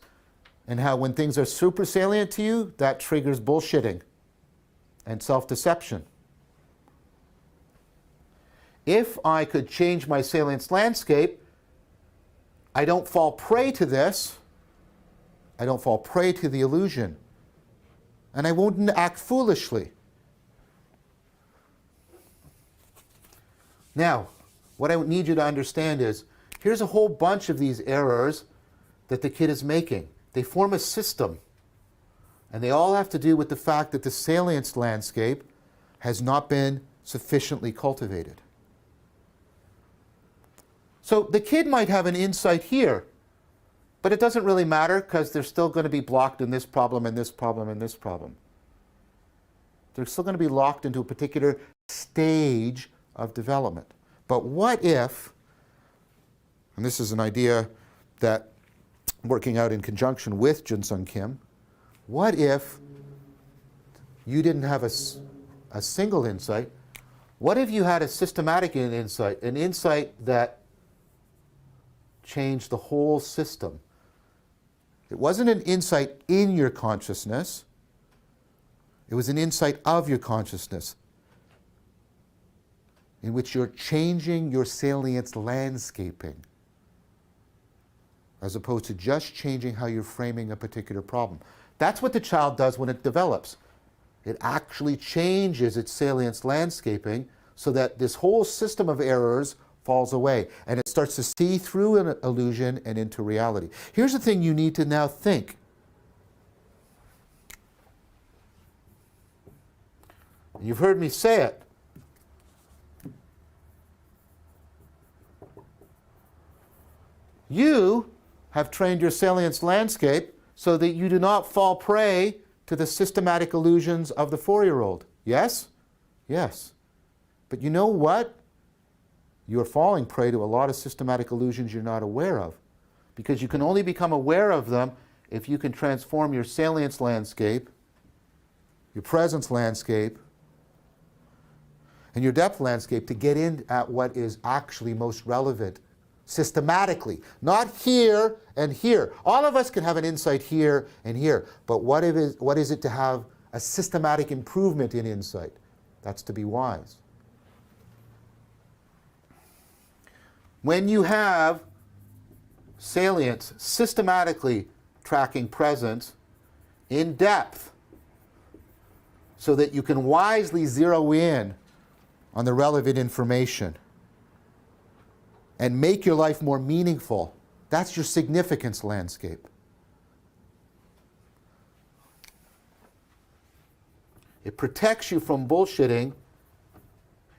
and how when things are super salient to you, that triggers bullshitting and self-deception. If I could change my salience landscape, I don't fall prey to this. I don't fall prey to the illusion. and I won't act foolishly. Now, what I need you to understand is, here's a whole bunch of these errors that the kid is making. They form a system, and they all have to do with the fact that the salience landscape has not been sufficiently cultivated. So the kid might have an insight here, but it doesn't really matter because they're still going to be blocked in this problem and this problem and this problem. They're still going to be locked into a particular stage of development. But what if, and this is an idea that working out in conjunction with Junsung Kim, what if you didn't have a single insight? What if you had a systematic insight, an insight that changed the whole system? It wasn't an insight in your consciousness. It was an insight of your consciousness in which you're changing your salience landscaping as opposed to just changing how you're framing a particular problem. That's what the child does when it develops. It actually changes its salience landscaping so that this whole system of errors falls away and it starts to see through an illusion and into reality. Here's the thing you need to now think. You've heard me say it. You have trained your salience landscape so that you do not fall prey to the systematic illusions of the 4-year-old. Yes? Yes. But you know what? You're falling prey to a lot of systematic illusions you're not aware of. Because you can only become aware of them if you can transform your salience landscape, your presence landscape, and your depth landscape to get in at what is actually most relevant systematically. Not here and here. All of us can have an insight here and here, but what is it to have a systematic improvement in insight? That's to be wise. When you have salience systematically tracking presence in depth so that you can wisely zero in on the relevant information and make your life more meaningful, that's your significance landscape. It protects you from bullshitting.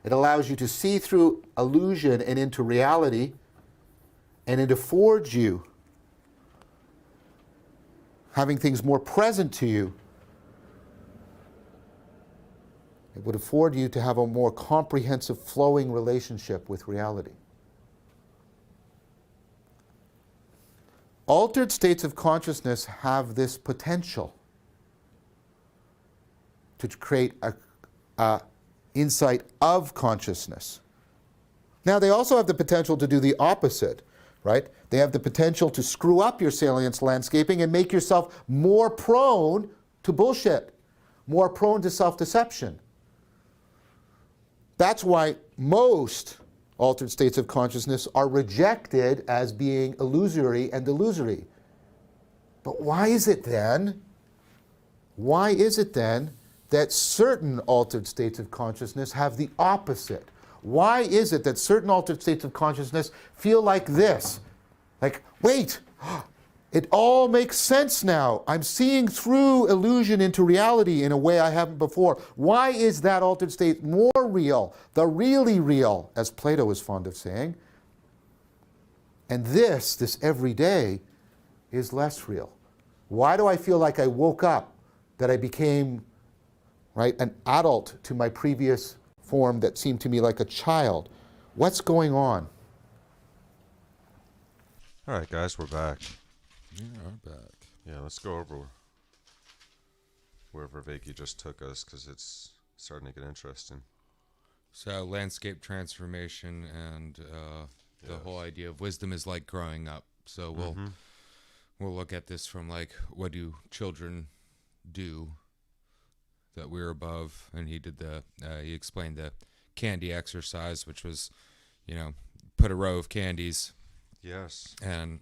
It allows you to see through illusion and into reality, and it affords you having things more present to you. It would afford you to have a more comprehensive, flowing relationship with reality. Altered states of consciousness have this potential to create a insight of consciousness. Now, they also have the potential to do the opposite, right? They have the potential to screw up your salience landscaping and make yourself more prone to bullshit, more prone to self-deception. That's why most altered states of consciousness are rejected as being illusory and delusory. But why is it then that certain altered states of consciousness have the opposite? Why is it that certain altered states of consciousness feel like this? Like, wait, it all makes sense now. I'm seeing through illusion into reality in a way I haven't before. Why is that altered state more real, the really real, as Plato is fond of saying? And this everyday, is less real. Why do I feel like I woke up, that I became, right, an adult to my previous form that seemed to me like a child? What's going on? All right, guys, we're back. We are back. Yeah, let's go over where Vervaeke just took us because it's starting to get interesting. So landscape transformation and the whole idea of wisdom is like growing up. So we'll look at this from like, what do children do that we're above? And he explained the candy exercise, which was, put a row of candies. Yes. And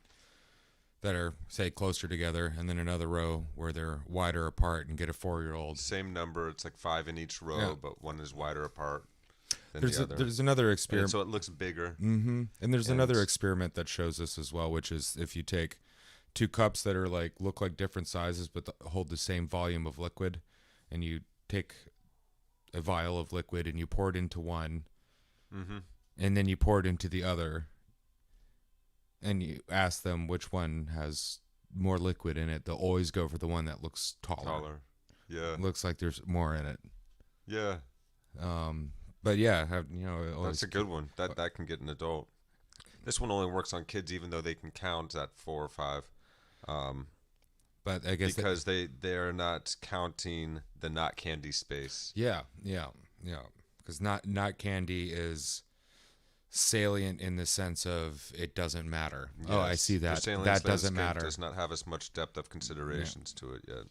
that are, say, closer together, and then another row where they're wider apart, and get a 4-year-old. Same number. It's like 5 in each row, Yeah. but one is wider apart than There's the other. there's another And experiment. so it looks bigger. And there's And- another experiment that shows this as well, which is if you take 2 cups that are like look like different sizes but hold the same volume of liquid, and you take a vial of liquid and you pour it into one, and then you pour it into the other, and you ask them which one has more liquid in it, they'll always go for the one that looks taller. Yeah. Looks like there's more in it. Yeah. But yeah, it always, That's a good one. That can get an adult. This one only works on kids, even though they can count at 4 or 5. but I guess Because they're not counting the not candy space. yeah. Because not candy is salient in the sense of it doesn't matter. Oh, I Yes. see Your that. salience That doesn't landscape matter. Does not have as much depth of considerations to it yet.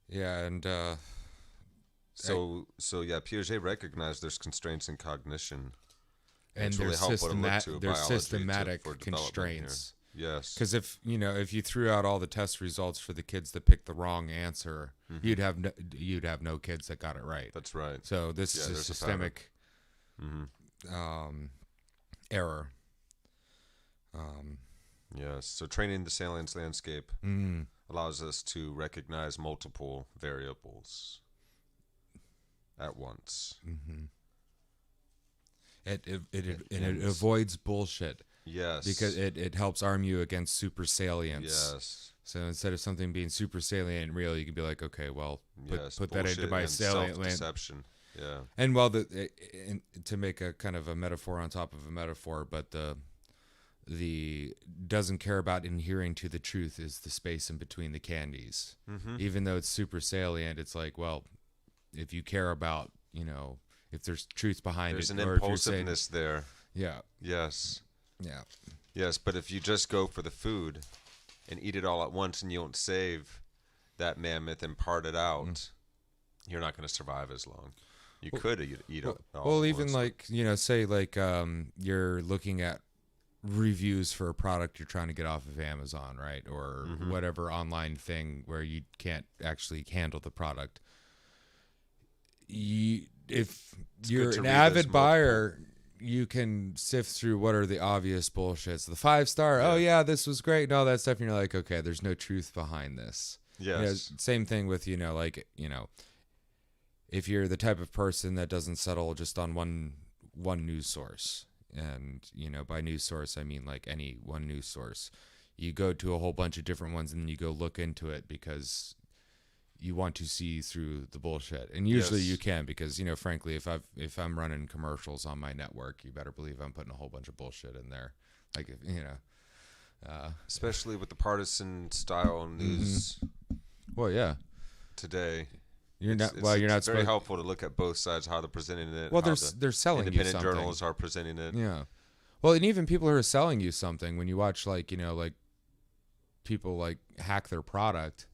Yeah, and So yeah, Piaget recognized there's constraints in cognition. and it's really there's helpful to look to there's biology systematic for development here. constraints. Yes. Because if you threw out all the test results for the kids that picked the wrong answer, you'd have no kids that got it right. That's right. So this Yeah, is a there's a systemic error. Yes. So training the salience landscape allows us to recognize multiple variables at once. It avoids bullshit. Yes. Because it helps arm you against super salience. Yes. So instead of something being super salient and real, you can be like, okay, well, put that into bullshit my and salient land. self-deception. Yeah. And well, to make a kind of a metaphor on top of a metaphor, but the doesn't care about adhering to the truth is the space in between the candies. Even though it's super salient, it's like, well, if you care about, if there's truth behind There's it, an or if you're saying, impulsiveness there. yeah, Yes. yeah. Yes, but if you just go for the food and eat it all at once and you don't save that mammoth and part it out, you're not going to survive as long. You could eat it all Well, at even once. like, say like you're looking at reviews for a product you're trying to get off of Amazon, right? Or whatever online thing where you can't actually handle the product. If you're good to an read avid those buyer, you can sift through what are the obvious bullshits. The 5-star, oh yeah, this was great, and all that stuff. And you're like, okay, there's no truth behind this. Yes. Same thing with, if you're the type of person that doesn't settle just on one news source, and by news source I mean like any one news source, you go to a whole bunch of different ones and then you go look into it because you want to see through the bullshit. And usually Yes. you can, because frankly, if I'm running commercials on my network, you better believe I'm putting a whole bunch of bullshit in there. Like, Especially with the partisan style news well, yeah, today. you're It's not very supposed. helpful to look at both sides, how they're presenting it. Well, how they're selling you independent something. journals are presenting it. Yeah. Well, and even people who are selling you something, when you watch like people like hack their product,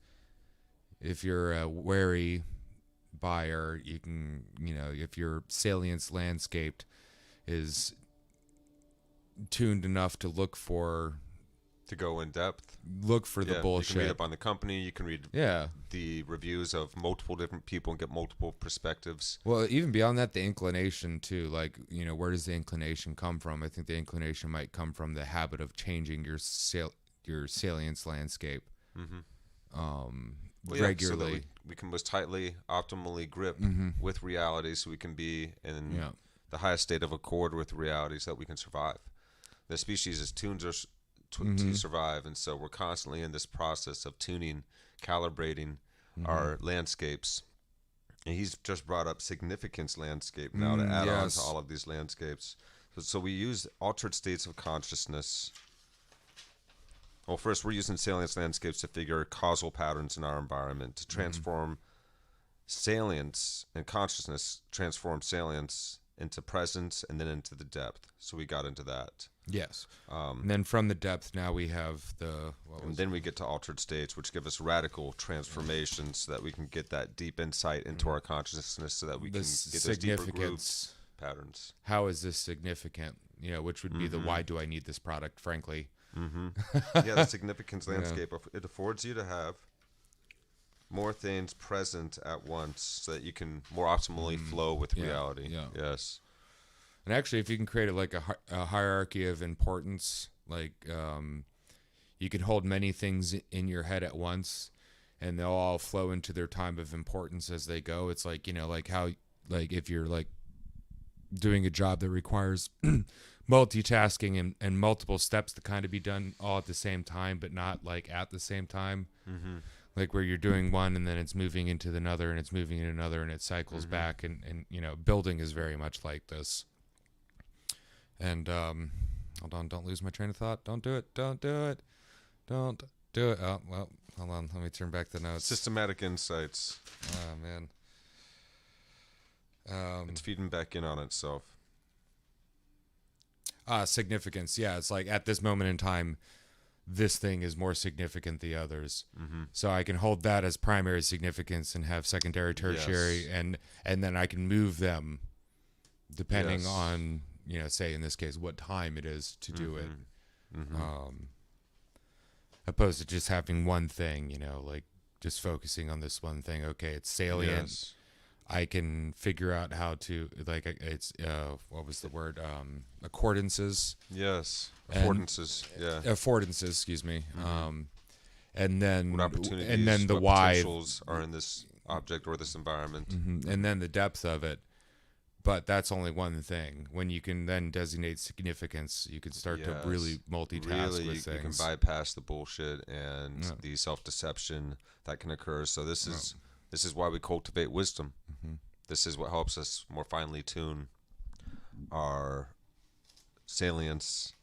if you're a wary buyer, you can, if your salience landscape is tuned enough to look for To go in depth. the bullshit. You can read up on the company. You can read Yeah. the reviews of multiple different people and get multiple perspectives. Well, even beyond that, the inclination too, like, where does the inclination come from? I think the inclination might come from the habit of changing your salience landscape regularly. So that we can most tightly, optimally grip with reality, so we can be in the highest state of accord with reality, so that we can survive. The species is tuned to survive, and so we're constantly in this process of tuning, calibrating our landscapes. And he's just brought up significance landscape now to add on to all of these landscapes. So we use altered states of consciousness. Well, first, we're using salience landscapes to figure causal patterns in our environment, to transform salience and consciousness, transform salience into presence and then into the depth. So we got into that. Yes. And then from the depth, now we have And then we get to altered states, which give us radical transformations, so that we can get that deep insight into our consciousness, so that we can get those deeper groove patterns. How is this significant? Which would be the why do I need this product, frankly. Yeah, the significance Yeah. landscape, it affords you to have more things present at once so that you can more optimally flow with Yeah, reality. yeah. Yes. And actually, if you can create a hierarchy of importance, like you can hold many things in your head at once, and they'll all flow into their time of importance as they go. It's like, like how, like if you're like doing a job that requires multitasking and multiple steps to kind of be done all at the same time, but not like at the same time. Like where you're doing one and then it's moving into another and it's moving into another and it cycles back. And building is very much like this. And hold on, don't lose my train of thought. Don't do it. Don't do it. Don't do it. Oh, well, hold on. Let me turn back the notes. Systematic insights. Oh, man. It's feeding back in on itself. Significance. Yeah, it's like at this moment in time, this thing is more significant than the others. So I can hold that as primary significance and have secondary, tertiary, Yes. and then I can move them depending Yes. on, say in this case, what time it is to do it. Opposed to just having one thing, like just focusing on this one thing. Okay, it's salient. Yes. I can figure out how to, like, it's, what was the word? Accordances. Yes. And- Affordances. Yeah. Affordances, excuse me. And then, What opportunities, and then the what why, potentials are in this object or this environment. and then the depth of it. But that's only one thing. When you can then designate significance, you can start to Yes. really multitask Really, with you can things. bypass the bullshit and Yeah. the self-deception that can occur. So this is why we cultivate wisdom. This is what helps us more finely tune our salience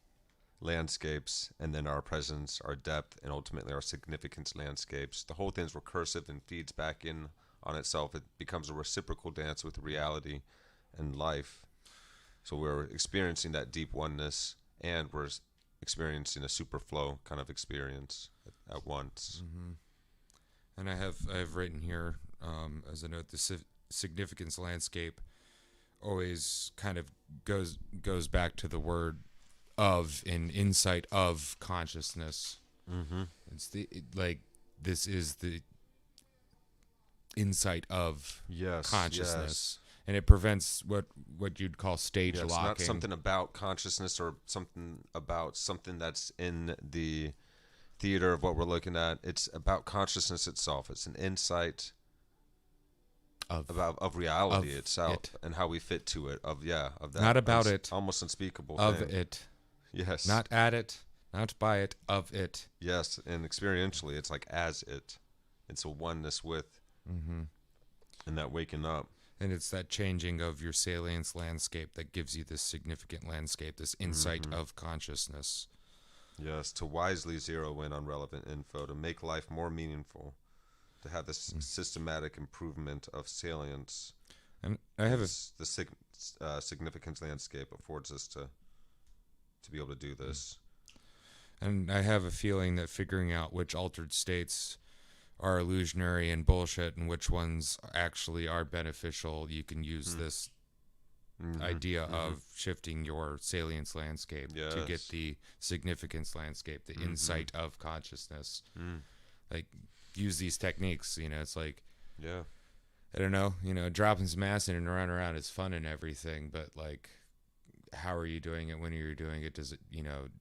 landscapes, and then our presence, our depth, and ultimately our significance landscapes. The whole thing's recursive and feeds back in on itself. It becomes a reciprocal dance with reality and life. So we're experiencing that deep oneness, and we're experiencing a superflow kind of experience at once. And I have written here as a note, the significance landscape always kind of goes back to the word of, in insight of consciousness. It's this is the insight of Yes, consciousness, and it prevents what you'd call stage Yes, locking. not something about consciousness or something about something that's in the theater of what we're looking at. It's about consciousness itself. It's an insight of reality of itself it. and how we fit to it. Of that. Not about it. Almost unspeakable Of thing. it, Yes. not at it, not by it, of it. Yes, and experientially, it's like as it. It's a oneness with, and that waking up. And it's that changing of your salience landscape that gives you this significant landscape, this insight of consciousness. Yes, to wisely zero in on relevant info, to make life more meaningful, to have this systematic improvement of salience. And I have The significance landscape affords us to be able to do this. I have a feeling that figuring out which altered states are illusionary and bullshit and which ones actually are beneficial, you can use this idea of shifting your salience landscape to get Yes. the significance landscape, the insight of consciousness. Like, use these techniques, it's like, Yeah. I don't know, dropping some acid and running around is fun and everything, but like, how are you doing it? When are you doing it? Does it,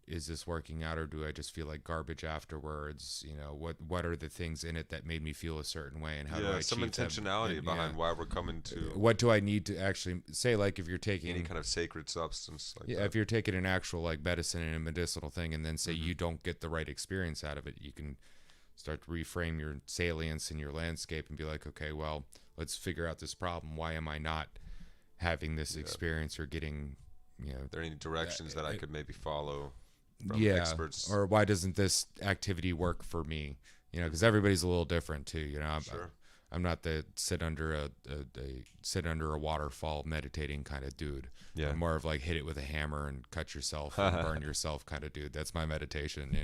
is this working out, or do I just feel like garbage afterwards? What are the things in it that made me feel a certain way, and how do I achieve some them? intentionality And, behind why we're coming to what do I need to actually say? Like, if you're taking any kind of sacred substance like yeah, that. if you're taking an actual like medicine and a medicinal thing, and then say you don't get the right experience out of it, you can start to reframe your salience and your landscape and be like, okay, well, let's figure out this problem. Why am I not having this experience or getting, Are there any directions that I could maybe follow from yeah, experts? or why doesn't this activity work for me? Because everybody's a little different too. Sure. I'm not the sit under a waterfall meditating kind of dude. Yeah. I'm more of like hit it with a hammer and cut yourself and burn yourself kind of dude. That's my meditation.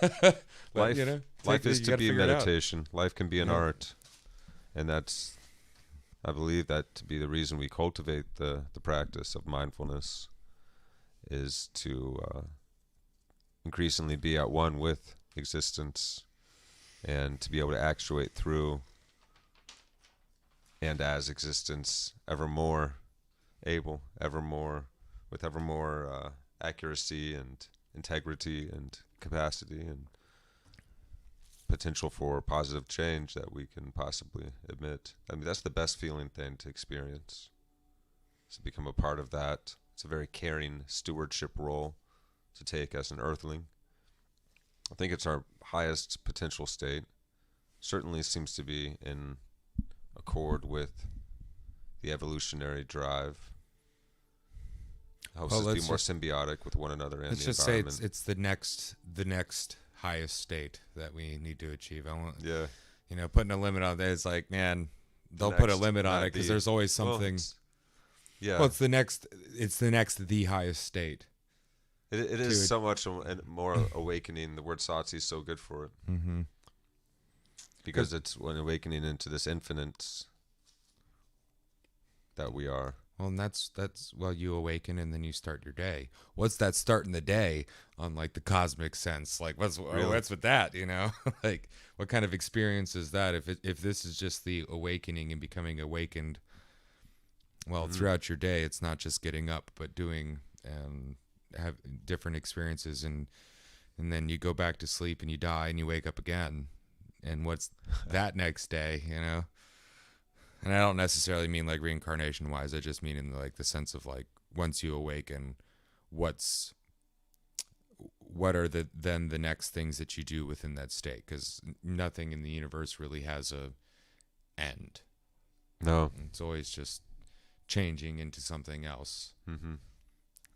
But, Life, life is you to gotta be figure it out. meditation. Life can be an art, and that's, I believe that to be the reason we cultivate the practice of mindfulness, is to increasingly be at one with existence, and to be able to actuate through and as existence, ever more able, with ever more accuracy and integrity and capacity and potential for positive change that we can possibly admit. I mean, that's the best feeling thing to experience, is to become a part of that. It's a very caring stewardship role to take as an earthling. I think it's our highest potential state. Certainly seems to be in accord with the evolutionary drive. Helps us be more symbiotic with one another and let's the just say environment. it's the next highest state that we need to achieve. I want, Yeah. putting a limit on that. It's like, man, they'll The put a next, limit on not it because the- there's always something. Yeah. Well, it's the next the highest state. It is so much more awakening. The word Satsi is so good for it. Mm-hmm. Because it's an awakening into this infinite that we are. Well, and that's you awaken and then you start your day. What's that starting the day on like the cosmic sense? Like what's with that, Like what kind of experience is that if this is just the awakening and becoming awakened, well, throughout your day it's not just getting up but doing and have different experiences and then you go back to sleep and you die and you wake up again. And what's that next day, And I don't necessarily mean like reincarnation wise. I just mean in like the sense of like once you awaken, what are the next things that you do within that state? Because nothing in the universe really has a end. No. It's always just changing into something else. Mm-hmm.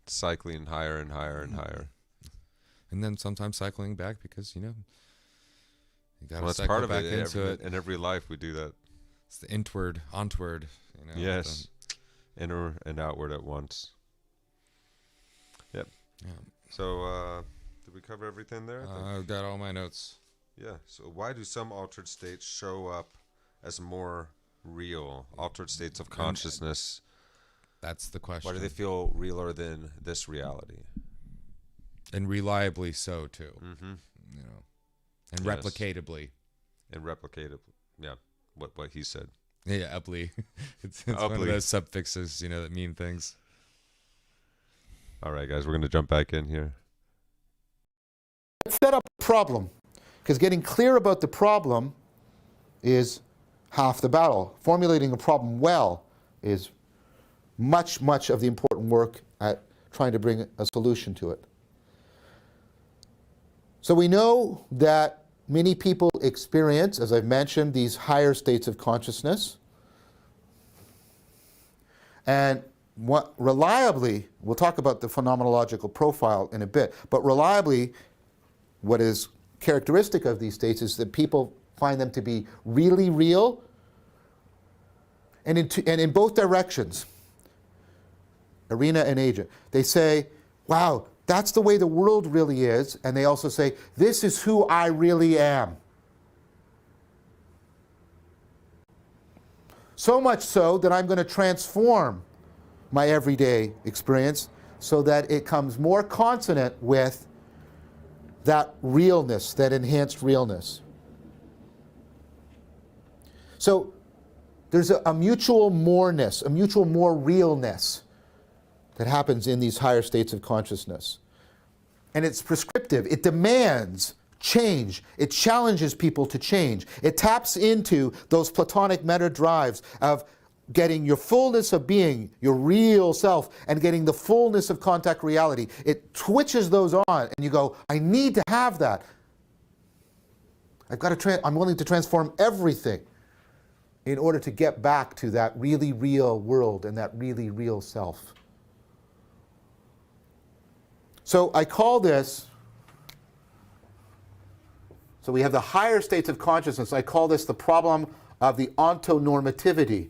Cycling higher and higher and higher. And then sometimes cycling back because, you got to That's cycle part of back it. into it. In every life we do that. It's the intward, ontward. Yes. Inner and outward at once. Yep. Yeah. So, did we cover everything there? I've got all my notes. Yeah. So why do some altered states show up as more real? Altered states of consciousness. That's the question. Why do they feel realer than this reality? And reliably so too. Mm-hmm. And Yes. replicatably. And replicatably. Yeah. What he said. Yeah, uply. it's one of Uply. those suffixes, that mean things. All right, guys, we're going to jump back in here. Set up a problem, because getting clear about the problem is half the battle. Formulating a problem well is much of the important work at trying to bring a solution to it. So we know that many people experience, as I've mentioned, these higher states of consciousness. And what reliably, we'll talk about the phenomenological profile in a bit, but reliably, what is characteristic of these states is that people find them to be really real and in both directions, arena and agent. They say, wow, that's the way the world really is, and they also say, this is who I really am. So much so that I'm going to transform my everyday experience so that it comes more consonant with that realness, that enhanced realness. So there's a mutual moreness, a mutual more realness that happens in these higher states of consciousness. And it's prescriptive. It demands change. It challenges people to change. It taps into those Platonic meta drives of getting your fullness of being, your real self, and getting the fullness of contact reality. It twitches those on, and you go, I need to have that. I'm willing to transform everything in order to get back to that really real world and that really real self. So I call this, so we have the higher states of consciousness. I call this the problem of the ontonormativity.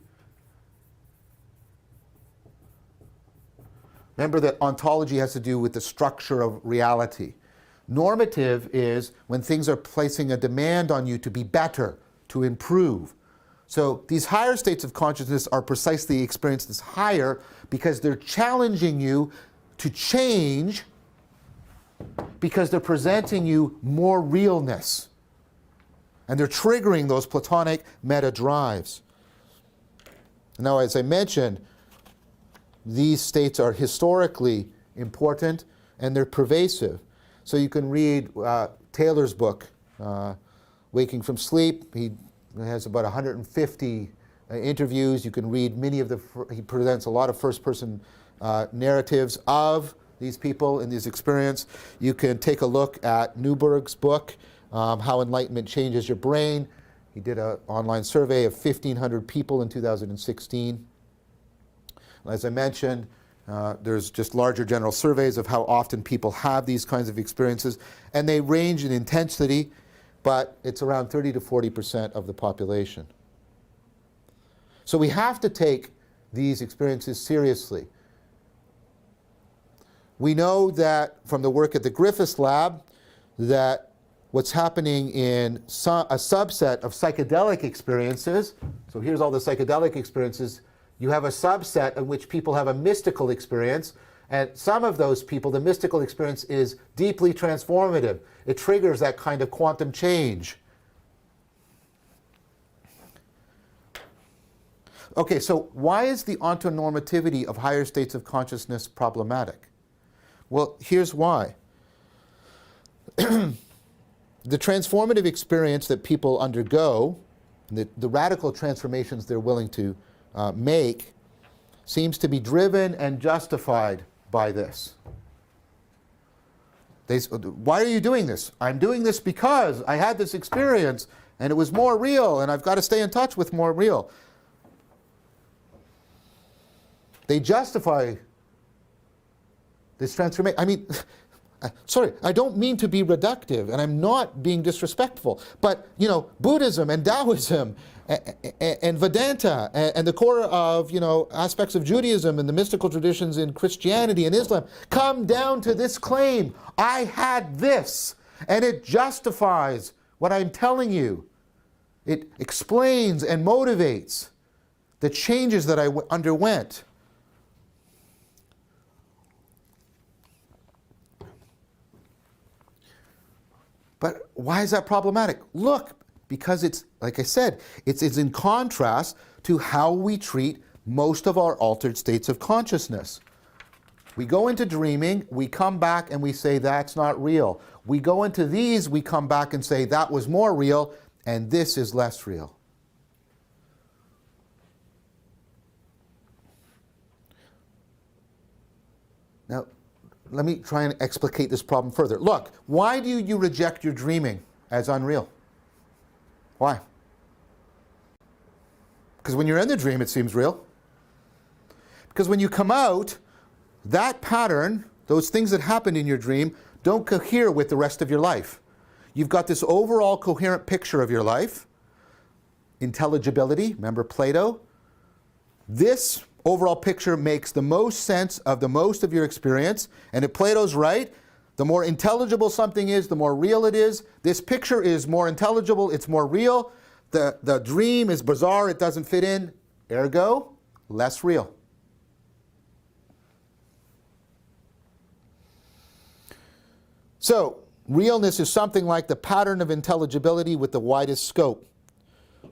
Remember that ontology has to do with the structure of reality. Normative is when things are placing a demand on you to be better, to improve. So these higher states of consciousness are precisely experienced as higher because they're challenging you to change because they're presenting you more realness. And they're triggering those Platonic meta drives. Now, as I mentioned, these states are historically important and they're pervasive. So you can read Taylor's book, Waking from Sleep. He has about 150 interviews. You can read many of he presents a lot of first-person narratives of these people in this experience. You can take a look at Newberg's book, How Enlightenment Changes Your Brain. He did an online survey of 1,500 people in 2016. As I mentioned, there's just larger general surveys of how often people have these kinds of experiences, and they range in intensity, but it's around 30 to 40% of the population. So we have to take these experiences seriously. We know that from the work at the Griffiths Lab that what's happening in a subset of psychedelic experiences, so here's all the psychedelic experiences, you have a subset in which people have a mystical experience, and some of those people, the mystical experience is deeply transformative. It triggers that kind of quantum change. Okay, so why is the ontonormativity of higher states of consciousness problematic? Well, here's why. The transformative experience that people undergo, the radical transformations they're willing to make, seems to be driven and justified by this. Why are you doing this? I'm doing this because I had this experience and it was more real and I've got to stay in touch with more real. They justify this transformation. I mean, sorry, I don't mean to be reductive, and I'm not being disrespectful, but, you know, Buddhism and Taoism and Vedanta and the core of, you know, aspects of Judaism and the mystical traditions in Christianity and Islam come down to this claim: I had this, and it justifies what I'm telling you. It explains and motivates the changes that I underwent. But why is that problematic? Look, because it's, like I said, it's in contrast to how we treat most of our altered states of consciousness. We go into dreaming, we come back and we say that's not real. We go into these, we come back and say that was more real, and this is less real. Now, let me try and explicate this problem further. Look, why do you reject your dreaming as unreal? Why? Because when you're in the dream, it seems real. Because when you come out, that pattern, those things that happened in your dream, don't cohere with the rest of your life. You've got this overall coherent picture of your life. Intelligibility, remember Plato? This overall picture makes the most sense of the most of your experience, and if Plato's right, the more intelligible something is, the more real it is. This picture is more intelligible, it's more real. The dream is bizarre, it doesn't fit in, ergo, less real. So, realness is something like the pattern of intelligibility with the widest scope.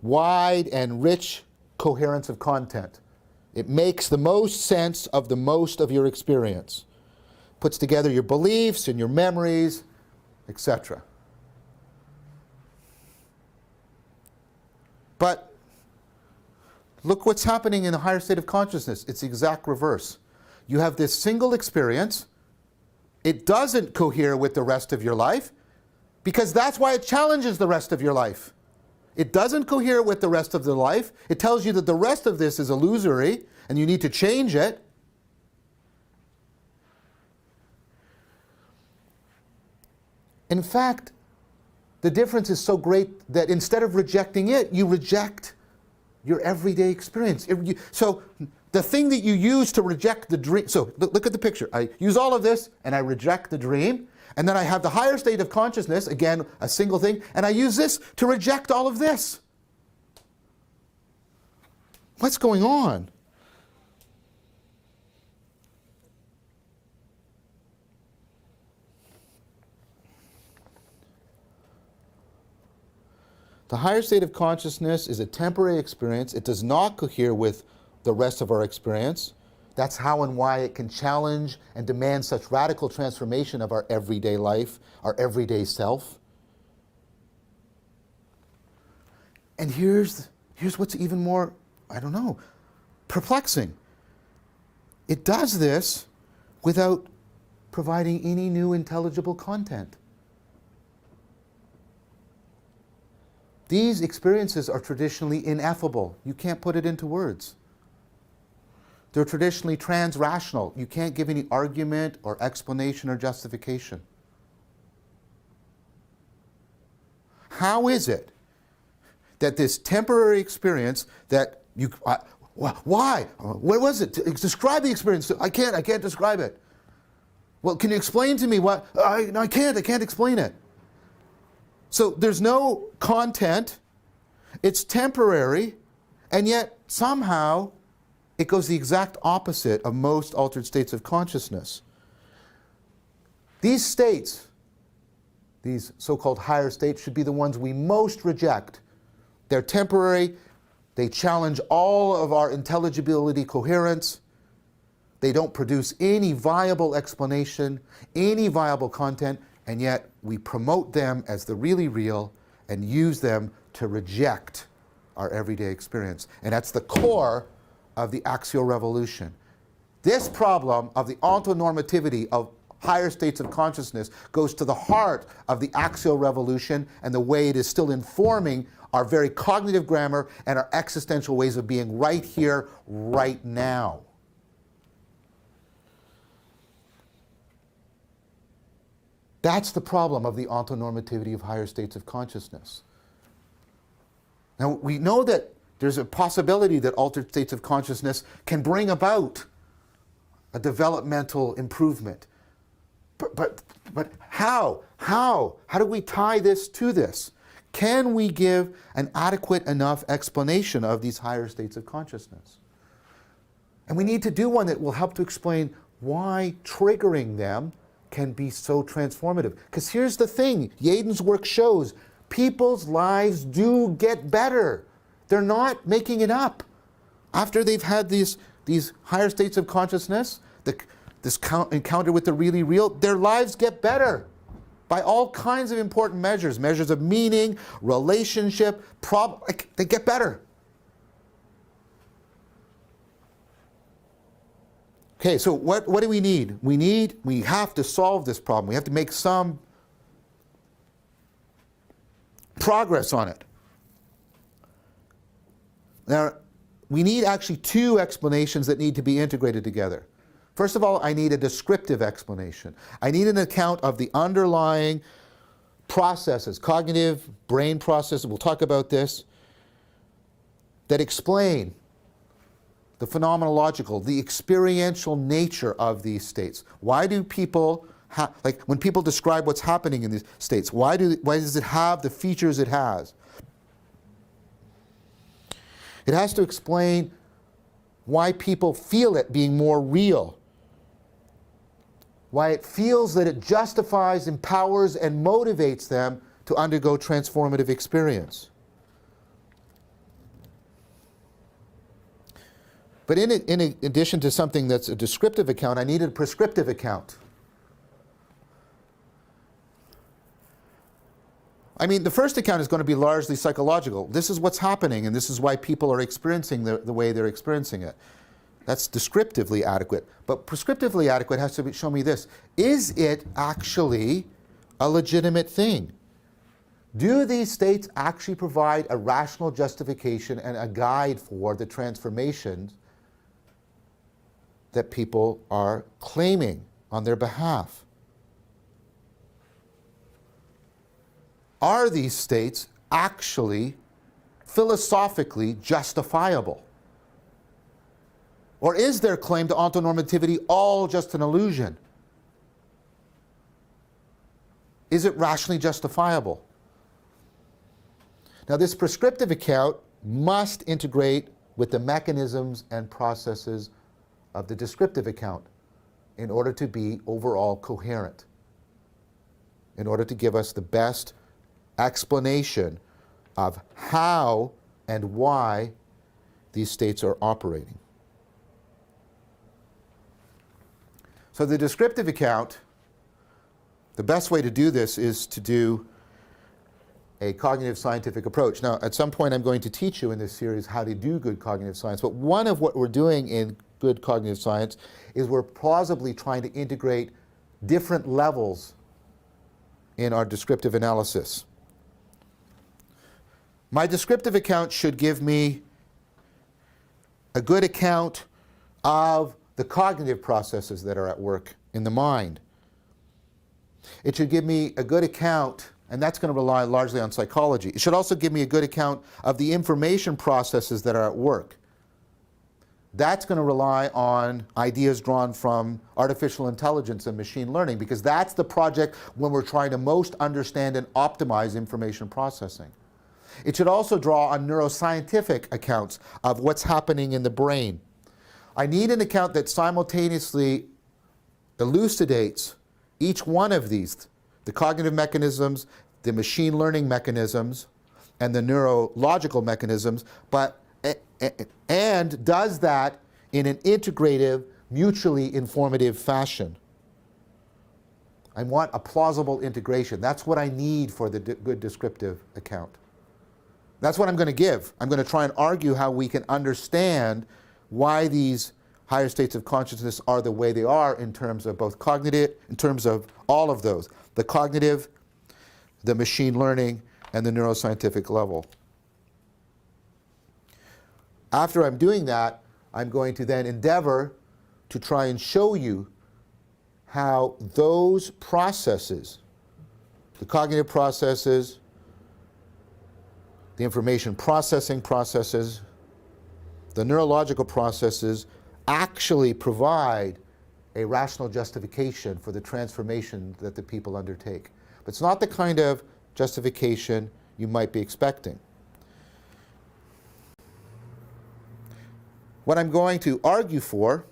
Wide and rich coherence of content. It makes the most sense of the most of your experience. Puts together your beliefs and your memories, etc. But look what's happening in a higher state of consciousness. It's the exact reverse. You have this single experience. It doesn't cohere with the rest of your life because that's why it challenges the rest of your life. It doesn't cohere with the rest of the life. It tells you that the rest of this is illusory and you need to change it. In fact, the difference is so great that instead of rejecting it, you reject your everyday experience. So the thing that you use to reject the dream, so look at the picture. I use all of this and I reject the dream. And then I have the higher state of consciousness, again, a single thing, and I use this to reject all of this. What's going on? The higher state of consciousness is a temporary experience. It does not cohere with the rest of our experience. That's how and why it can challenge and demand such radical transformation of our everyday life, our everyday self. And here's what's even more, perplexing. It does this without providing any new intelligible content. These experiences are traditionally ineffable. You can't put it into words. They're traditionally trans-rational. You can't give any argument or explanation or justification. How is it that this temporary experience that you... why? What was it? Describe the experience. I can't describe it. Well, can you explain to me what... I can't explain it. So there's no content. It's temporary, and yet somehow it goes the exact opposite of most altered states of consciousness. These states, these so-called higher states, should be the ones we most reject. They're temporary. They challenge all of our intelligibility coherence. They don't produce any viable explanation, any viable content, and yet we promote them as the really real and use them to reject our everyday experience. And that's the core of the axial revolution. This problem of the ontonormativity of higher states of consciousness goes to the heart of the axial revolution and the way it is still informing our very cognitive grammar and our existential ways of being right here, right now. That's the problem of the ontonormativity of higher states of consciousness. Now, we know that there's a possibility that altered states of consciousness can bring about a developmental improvement. But how? How do we tie this to this? Can we give an adequate enough explanation of these higher states of consciousness? And we need to do one that will help to explain why triggering them can be so transformative. Because here's the thing, Yaden's work shows people's lives do get better. They're not making it up. After they've had these higher states of consciousness, this encounter with the really real, their lives get better by all kinds of important measures. Measures of meaning, relationship, they get better. Okay, so what do we need? We have to solve this problem. We have to make some progress on it. Now, we need actually two explanations that need to be integrated together. First of all, I need a descriptive explanation. I need an account of the underlying processes, cognitive brain processes, we'll talk about this, that explain the phenomenological, the experiential nature of these states. Why do people, like when people describe what's happening in these states, why does it have the features it has? It has to explain why people feel it being more real, why it feels that it justifies, empowers, and motivates them to undergo transformative experience. But in addition to something that's a descriptive account, I needed a prescriptive account. I mean, the first account is going to be largely psychological. This is what's happening, and this is why people are experiencing the way they're experiencing it. That's descriptively adequate. But prescriptively adequate has to show me this. Is it actually a legitimate thing? Do these states actually provide a rational justification and a guide for the transformations that people are claiming on their behalf? Are these states actually philosophically justifiable? Or is their claim to ontonormativity all just an illusion? Is it rationally justifiable? Now, this prescriptive account must integrate with the mechanisms and processes of the descriptive account in order to be overall coherent, in order to give us the best explanation of how and why these states are operating. So the descriptive account, the best way to do this is to do a cognitive scientific approach. Now, at some point I'm going to teach you in this series how to do good cognitive science, but one of what we're doing in good cognitive science is we're plausibly trying to integrate different levels in our descriptive analysis. My descriptive account should give me a good account of the cognitive processes that are at work in the mind. It should give me a good account, and that's going to rely largely on psychology. It should also give me a good account of the information processes that are at work. That's going to rely on ideas drawn from artificial intelligence and machine learning, because that's the project when we're trying to most understand and optimize information processing. It should also draw on neuroscientific accounts of what's happening in the brain. I need an account that simultaneously elucidates each one of these, the cognitive mechanisms, the machine learning mechanisms, and the neurological mechanisms, and does that in an integrative, mutually informative fashion. I want a plausible integration. That's what I need for the good descriptive account. That's what I'm going to give. I'm going to try and argue how we can understand why these higher states of consciousness are the way they are in terms of both cognitive, in terms of all of those, the cognitive, the machine learning, and the neuroscientific level. After I'm doing that, I'm going to then endeavor to try and show you how those processes, the cognitive processes, the information processing processes, the neurological processes, actually provide a rational justification for the transformation that the people undertake. But it's not the kind of justification you might be expecting. What I'm going to argue for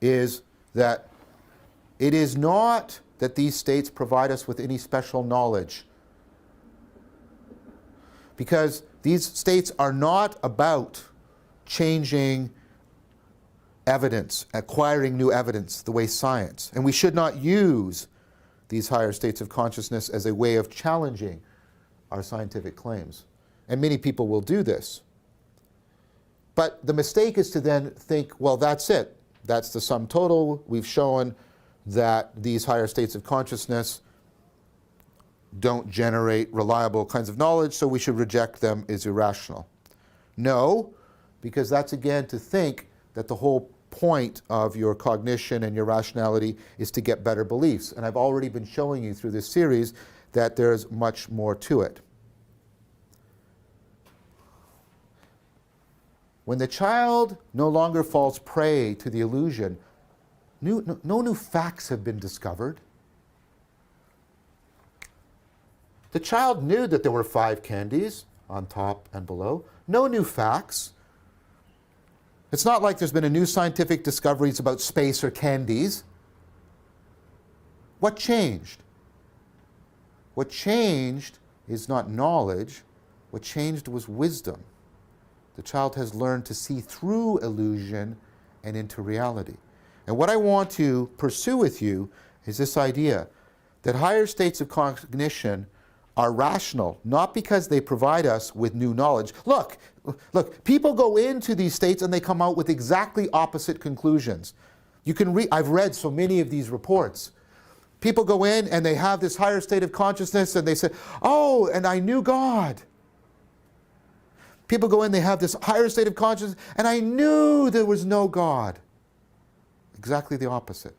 is that it is not that these states provide us with any special knowledge, because these states are not about changing evidence, acquiring new evidence the way science. And we should not use these higher states of consciousness as a way of challenging our scientific claims. And many people will do this. But the mistake is to then think, well, that's it. That's the sum total. We've shown that these higher states of consciousness don't generate reliable kinds of knowledge, so we should reject them as irrational. No, because that's again to think that the whole point of your cognition and your rationality is to get better beliefs. And I've already been showing you through this series that there's much more to it. When the child no longer falls prey to the illusion, no new facts have been discovered. The child knew that there were 5 candies on top and below. No new facts. It's not like there's been a new scientific discoveries about space or candies. What changed? What changed is not knowledge. What changed was wisdom. The child has learned to see through illusion and into reality. And what I want to pursue with you is this idea that higher states of cognition are rational, not because they provide us with new knowledge. Look, people go into these states and they come out with exactly opposite conclusions. You can read, I've read so many of these reports. People go in and they have this higher state of consciousness and they say, oh, and I knew God. People go in, they have this higher state of consciousness, and I knew there was no God. Exactly the opposite.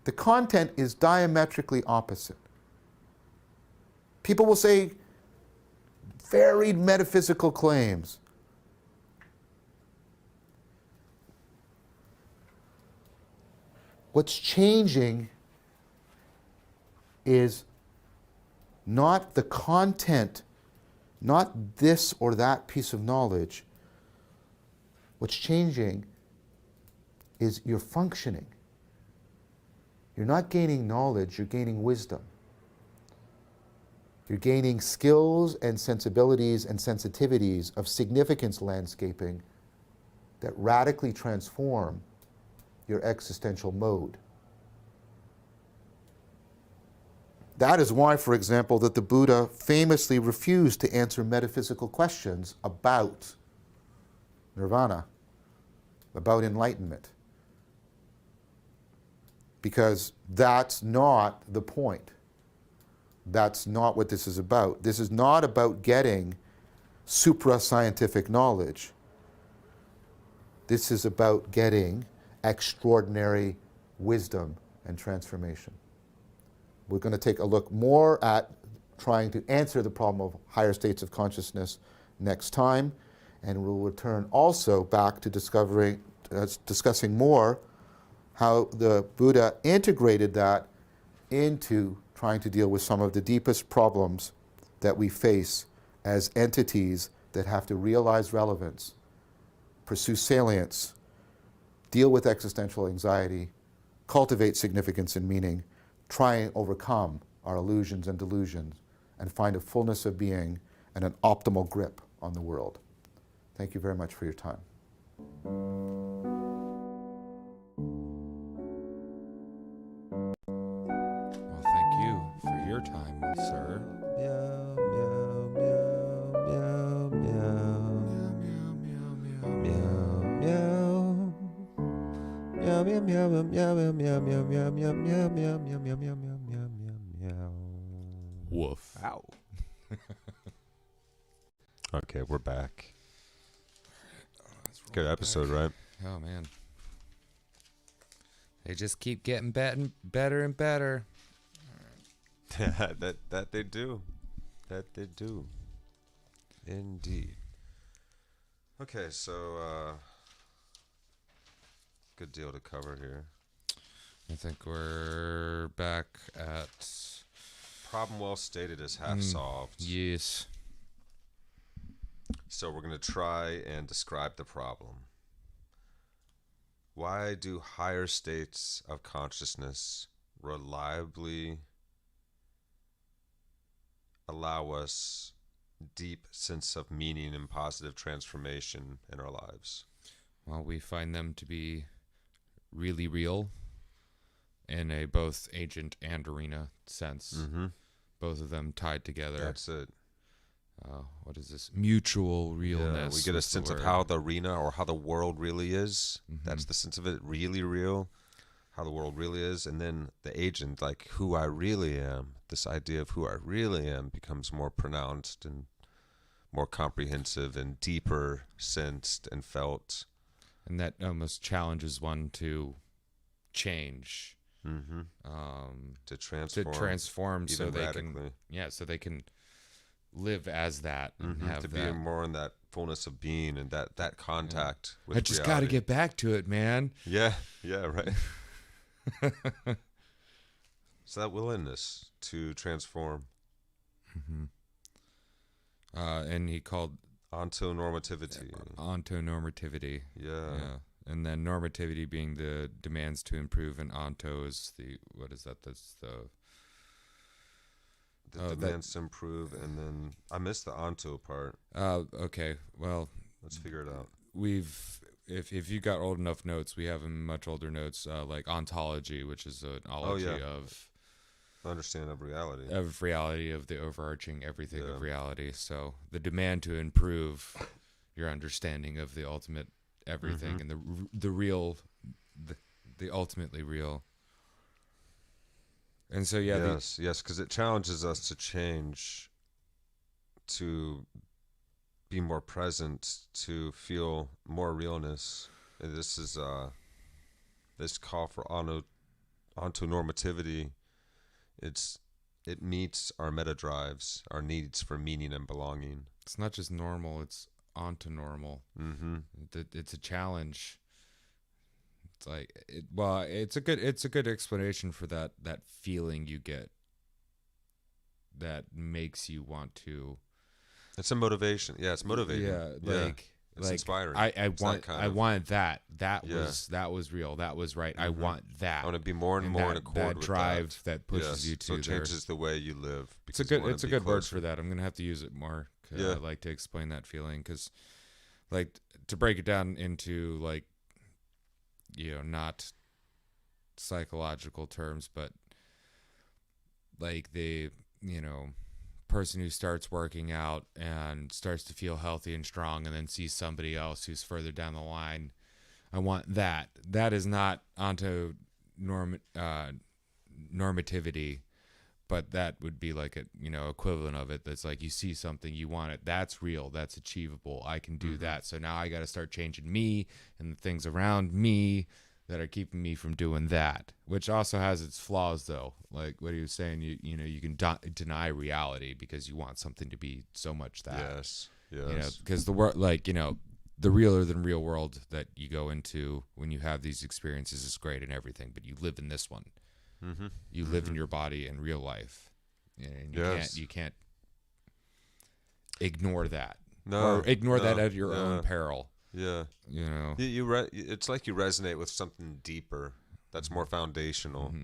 The content is diametrically opposite. People will say varied metaphysical claims. What's changing is not the content, not this or that piece of knowledge. What's changing is your functioning. You're not gaining knowledge, you're gaining wisdom. You're gaining skills and sensibilities and sensitivities of significance landscaping that radically transform your existential mode. That is why, for example, that the Buddha famously refused to answer metaphysical questions about nirvana, about enlightenment, because that's not the point. That's not what this is about. This is not about getting supra-scientific knowledge. This is about getting extraordinary wisdom and transformation. We're going to take a look more at trying to answer the problem of higher states of consciousness next time, and we'll return also back to discussing more how the Buddha integrated that into trying to deal with some of the deepest problems that we face as entities that have to realize relevance, pursue salience, deal with existential anxiety, cultivate significance and meaning, try and overcome our illusions and delusions, and find a fullness of being and an optimal grip on the world. Thank you very much for your time. Well, thank you for your time, sir. Meow, meow, meow, meow, meow. Meow, meow. Meow, meow, meow, meow, meow, meow, meow, meow, meow, meow, meow, meow, meow, meow, meow, meow, meow, meow. Woof. Ow. Okay, we're back. Good episode, right? Oh, man. They just keep getting better and better. that they do. That they do. Indeed. Okay, so good deal to cover here. I think we're back at... Problem well stated is half solved. Yes. So we're going to try and describe the problem. Why do higher states of consciousness reliably allow us deep sense of meaning and positive transformation in our lives? Well, we find them to be really real in a both agent and arena sense. Mm-hmm. Both of them tied together. That's it. What is this? Mutual Yeah, realness. we get a was the sense of word. how the arena or how the world really is. Mhm. That's the sense of it, really real, how the world really is. And then the agent, like who I really am, this idea of who I really am becomes more pronounced and more comprehensive and deeper sensed and felt. And that almost challenges one to change. Mm-hmm. To transform. So even they radically. so they can live as that and Mm-hmm. have To that. be more in that fullness of being and that contact with I just got to reality. get back to it, man. Yeah, right. So that willingness to transform And he called onto normativity. ontonormativity. Yeah. And then normativity being the demands to improve, and onto is the, what is that? That's the Demands to improve, and then I missed the onto part. okay. Well, Let's figure it out. if you got old enough notes, we have much older notes, like ontology, which is an ology of Understand of reality. of the overarching everything Yeah. of reality. So the demand to improve your understanding of the ultimate everything and the real, the ultimately real. And so yes, because it challenges us to change, to be more present, to feel more realness. And this is this call for onto normativity. It meets our meta drives, our needs for meaning and belonging. it's not just normal; it's onto normal. Mm-hmm. It's a challenge. It's like it's a good explanation for that feeling you get that makes you want to. It's a motivation. Yeah, it's motivating. Yeah, like It's like inspiring. I It's that want kind I of- wanted that. That Yeah. was real. That was right. I want that. I want to be more and more in accord that with drive that. that pushes Yes. you to So it there. changes the way you live. It's a because you good wanna it's a be good word closer. for that. I'm gonna have to use it more. Yeah. I like to explain that feeling because, like, to break it down into like, not psychological terms, but like the person who starts working out and starts to feel healthy and strong, and then sees somebody else who's further down the line. I want that. That is not onto normativity. But that would be like a equivalent of it. That's like you see something, you want it. That's real. That's achievable. I can do that. So now I got to start changing me and the things around me that are keeping me from doing that. Which also has its flaws, though. Like what he was saying, you can deny reality because you want something to be so much that. Yes. Yes. Because the world, the realer than real world that you go into when you have these experiences is great and everything, but you live in this one. Mm-hmm. You live in your body in real life, and Yes. you can't ignore that, No. or ignore that no, at your own peril. Yeah. It's like you resonate with something deeper that's more foundational,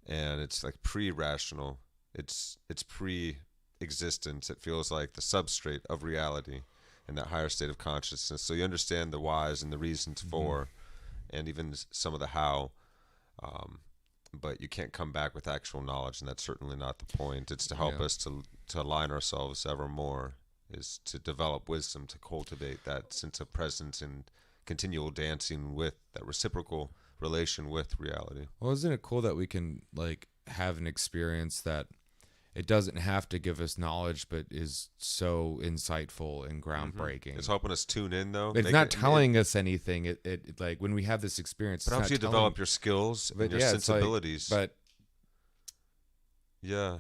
and it's like pre-rational. It's pre-existence. It feels like the substrate of reality in that higher state of consciousness. So you understand the whys and the reasons for, and even some of the how. But you can't come back with actual knowledge, and that's certainly not the point. It's to help us to align ourselves ever more, is to develop wisdom, to cultivate that sense of presence and continual dancing with that reciprocal relation with reality. Well, isn't it cool that we can have an experience that it doesn't have to give us knowledge, but is so insightful and groundbreaking. It's helping us tune in, though. It's not telling us anything. It like when we have this experience, It helps you develop your skills and your sensibilities. But yeah,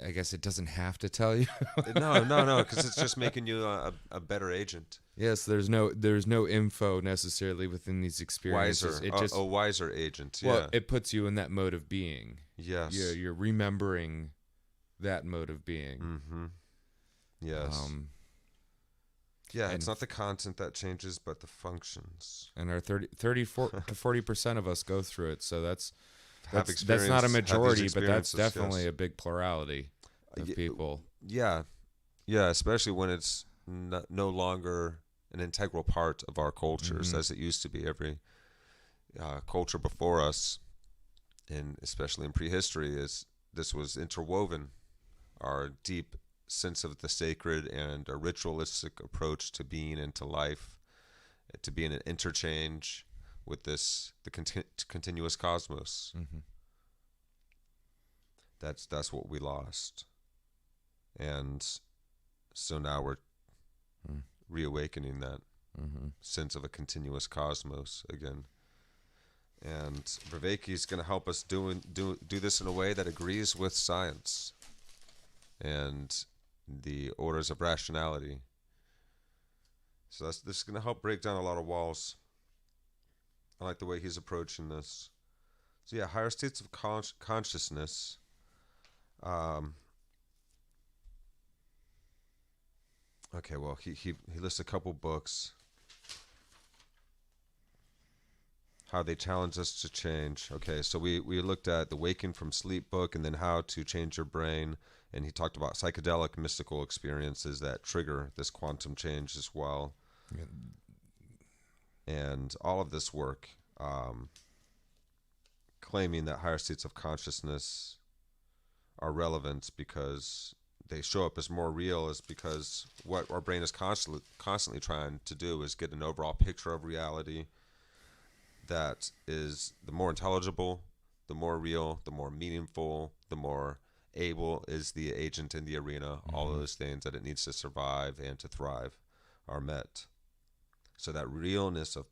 I guess it doesn't have to tell you. no, because it's just making you a better agent. Yes, there's no info necessarily within these experiences. Wiser, a wiser agent. Well, Yeah, it puts you in that mode of being. yes. You're remembering that mode of being. Mm-hmm. Yes. Yeah, it's not the content that changes, but the functions. And our 34 to 40% of us go through it. So that's Have not a these majority, but that's experiences, definitely yes. a big plurality of people. Yeah, especially when it's no longer an integral part of our cultures as it used to be. Every culture before us, and especially in prehistory, this was interwoven. Our deep sense of the sacred and a ritualistic approach to being and to life, to be in an interchange with the continuous cosmos. Mm-hmm. That's what we lost, and so now we're reawakening that sense of a continuous cosmos again. And Vervaeke is going to help us do this in a way that agrees with science and the orders of rationality. So this is going to help break down a lot of walls. I like the way he's approaching this. So yeah, higher states of consciousness. Okay, well, he lists a couple books. How they challenge us to change. Okay, so we looked at the Waking from Sleep book, and then How to Change Your Brain, and he talked about psychedelic mystical experiences that trigger this quantum change as well. Yeah. And all of this work claiming that higher states of consciousness are relevant because they show up as more real, is because what our brain is constantly trying to do is get an overall picture of reality that is the more intelligible, the more real, the more meaningful, the more able is the agent in the arena. All of those things that it needs to survive and to thrive are met. So that realness of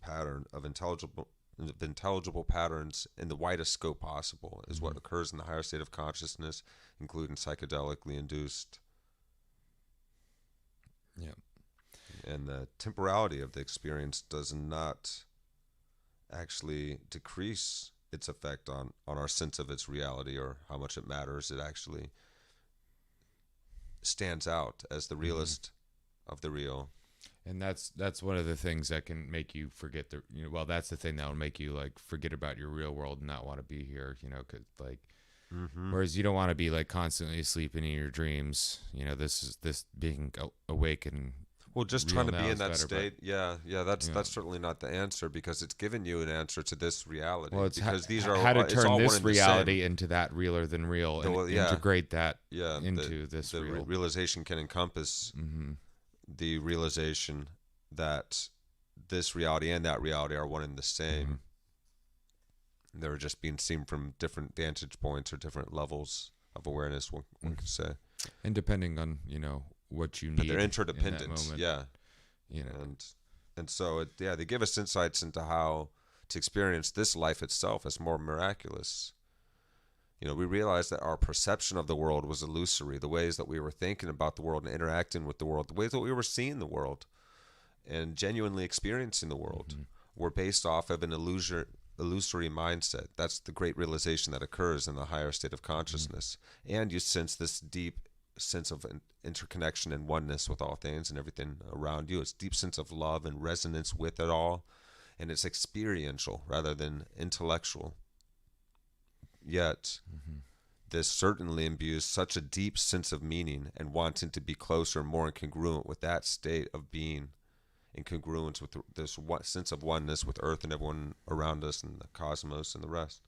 intelligible patterns in the widest scope possible is what occurs in the higher state of consciousness, including psychedelically induced. Yeah. And the temporality of the experience does not actually decrease its effect on our sense of its reality or how much it matters. It actually stands out as the realest of the real And that's one of the things that can make you forget well, that's the thing that will make you like forget about your real world and not want to be here, 'cause like, whereas you don't want to be like constantly sleeping in your dreams, this being awake and Well, just real trying to now be in is that better, state, that's Yeah. certainly not the answer, because it's giving you an answer to this reality. well, it's because these are how to it's turn all this one and the reality same. into that realer than real and Well, yeah, integrate that yeah. into this The real. realization can encompass the realization that this reality and that reality are one and the same. They're just being seen from different vantage points or different levels of awareness, one could say. And depending on what you need, But they're in interdependent, that moment, yeah. And so they give us insights into how to experience this life itself as more miraculous. We realized that our perception of the world was illusory. The ways that we were thinking about the world and interacting with the world, the ways that we were seeing the world and genuinely experiencing the world, were based off of an illusory mindset. That's the great realization that occurs in the higher state of consciousness. And you sense this deep sense of interconnection and oneness with all things and everything around you. It's deep sense of love and resonance with it all. And it's experiential rather than intellectual. Yet, this certainly imbues such a deep sense of meaning and wanting to be closer, more congruent with that state of being, in congruence with this sense of oneness with Earth and everyone around us and the cosmos and the rest.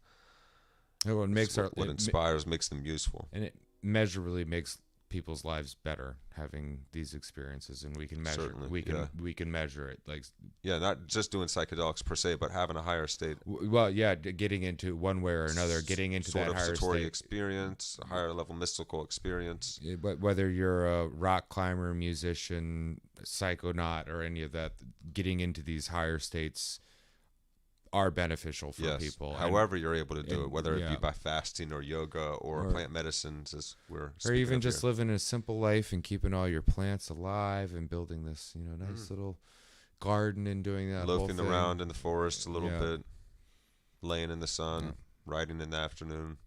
What makes what inspires, makes them useful. And it measurably makes people's lives better having these experiences, and we can measure. Certainly, we can measure it, like not just doing psychedelics per se, but having a higher state. Well, getting into one way or another, getting into sort that of higher satori state experience, a higher level mystical experience. But whether you're a rock climber, musician, psychonaut, or any of that, getting into these higher states are beneficial for people. However you're able to do it, whether it be by fasting or yoga or plant medicines, as we're or even just here. living a simple life and keeping all your plants alive and building this, nice little garden and doing that. Loafing around in the forest a little bit, laying in the sun, riding in the afternoon.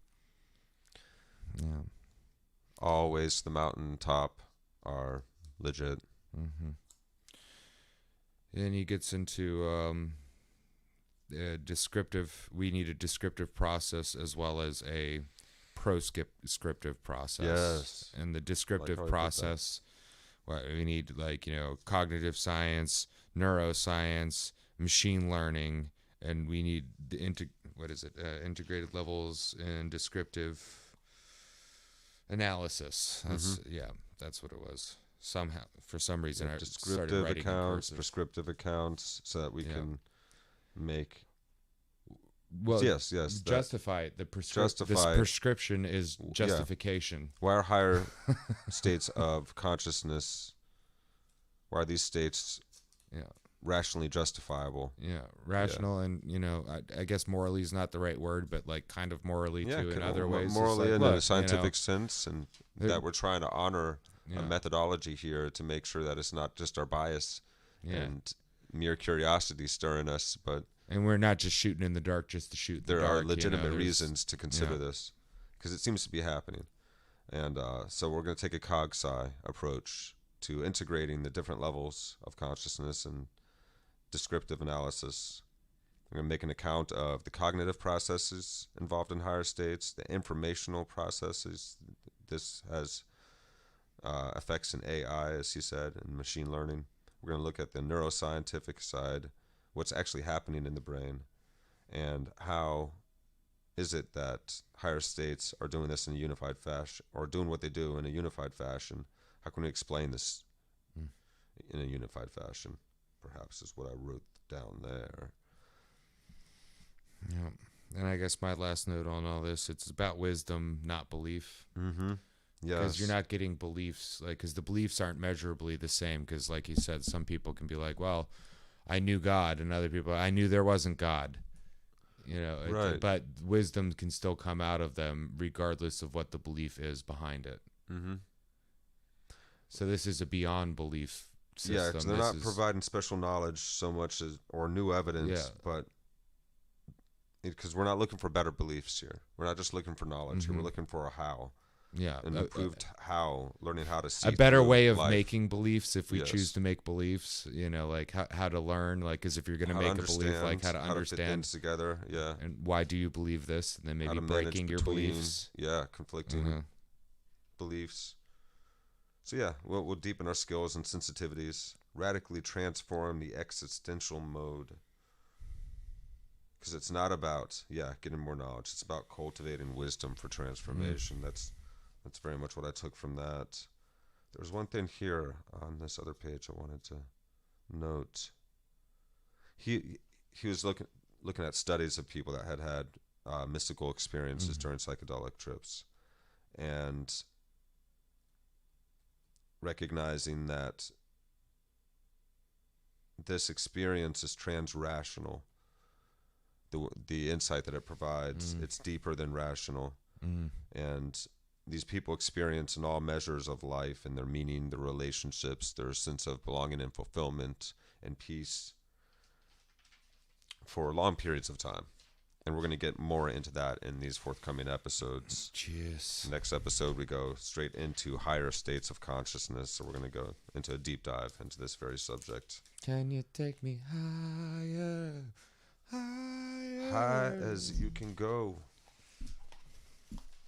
Yeah. Always the mountaintop are legit. Then he gets into descriptive. We need a descriptive process as well as a proscriptive process. Yes. And the descriptive process, we need cognitive science, neuroscience, machine learning, and we need the integrated levels in descriptive analysis. That's what it was. Somehow, for some reason, I started writing accounts, prescriptive accounts, so that we can make. Well, yes, justify it. This prescription is justification. Why are higher states of consciousness? Why are these states rationally justifiable? Rational, and I guess morally is not the right word, but like kind of morally too in other ways. Morally in a scientific sense, and that we're trying to honor a methodology here to make sure that it's not just our bias and mere curiosity stirring us, but and we're not just shooting in the dark just to shoot. There are legitimate reasons to consider this, because it seems to be happening, and so we're going to take a cog-sci approach to integrating the different levels of consciousness and descriptive analysis. We're going to make an account of the cognitive processes involved in higher states, the informational processes. This has effects in AI, as he said, and machine learning. We're going to look at the neuroscientific side, what's actually happening in the brain, and how is it that higher states are doing this in a unified fashion, or doing what they do in a unified fashion. How can we explain this in a unified fashion, perhaps, is what I wrote down there. Yeah. And I guess my last note on all this, it's about wisdom, not belief. Mm-hmm. Yes. Because you're not getting beliefs, because the beliefs aren't measurably the same. Because, like you said, some people can be like, well, I knew God, and other people, I knew there wasn't God. Right. But wisdom can still come out of them regardless of what the belief is behind it. Mm-hmm. So this is a beyond belief system. Yeah, because they're not providing special knowledge so much as, or new evidence, but because we're not looking for better beliefs here. We're not just looking for knowledge here. We're looking for a how. Yeah, and improved learning how to see a better through way of life. making beliefs if we Yes. choose to make beliefs. You know, like how to learn. Like, because if you're going to How make a belief, like how to fit understand things together. Yeah. and why do you believe this, and then How maybe to manage breaking your between, beliefs. conflicting Uh-huh. beliefs. So yeah, we'll deepen our skills and sensitivities, radically transform the existential mode. Because it's not about getting more knowledge. It's about cultivating wisdom for transformation. That's very much what I took from that. There's one thing here on this other page I wanted to note. He was looking at studies of people that had mystical experiences during psychedelic trips, and recognizing that this experience is transrational. The insight that it provides, it's deeper than rational. And these people experience in all measures of life and their meaning, their relationships, their sense of belonging and fulfillment and peace for long periods of time. And we're going to get more into that in these forthcoming episodes. Jeez. Next episode, we go straight into higher states of consciousness. So we're going to go into a deep dive into this very subject. Can you take me higher, higher? High as you can go.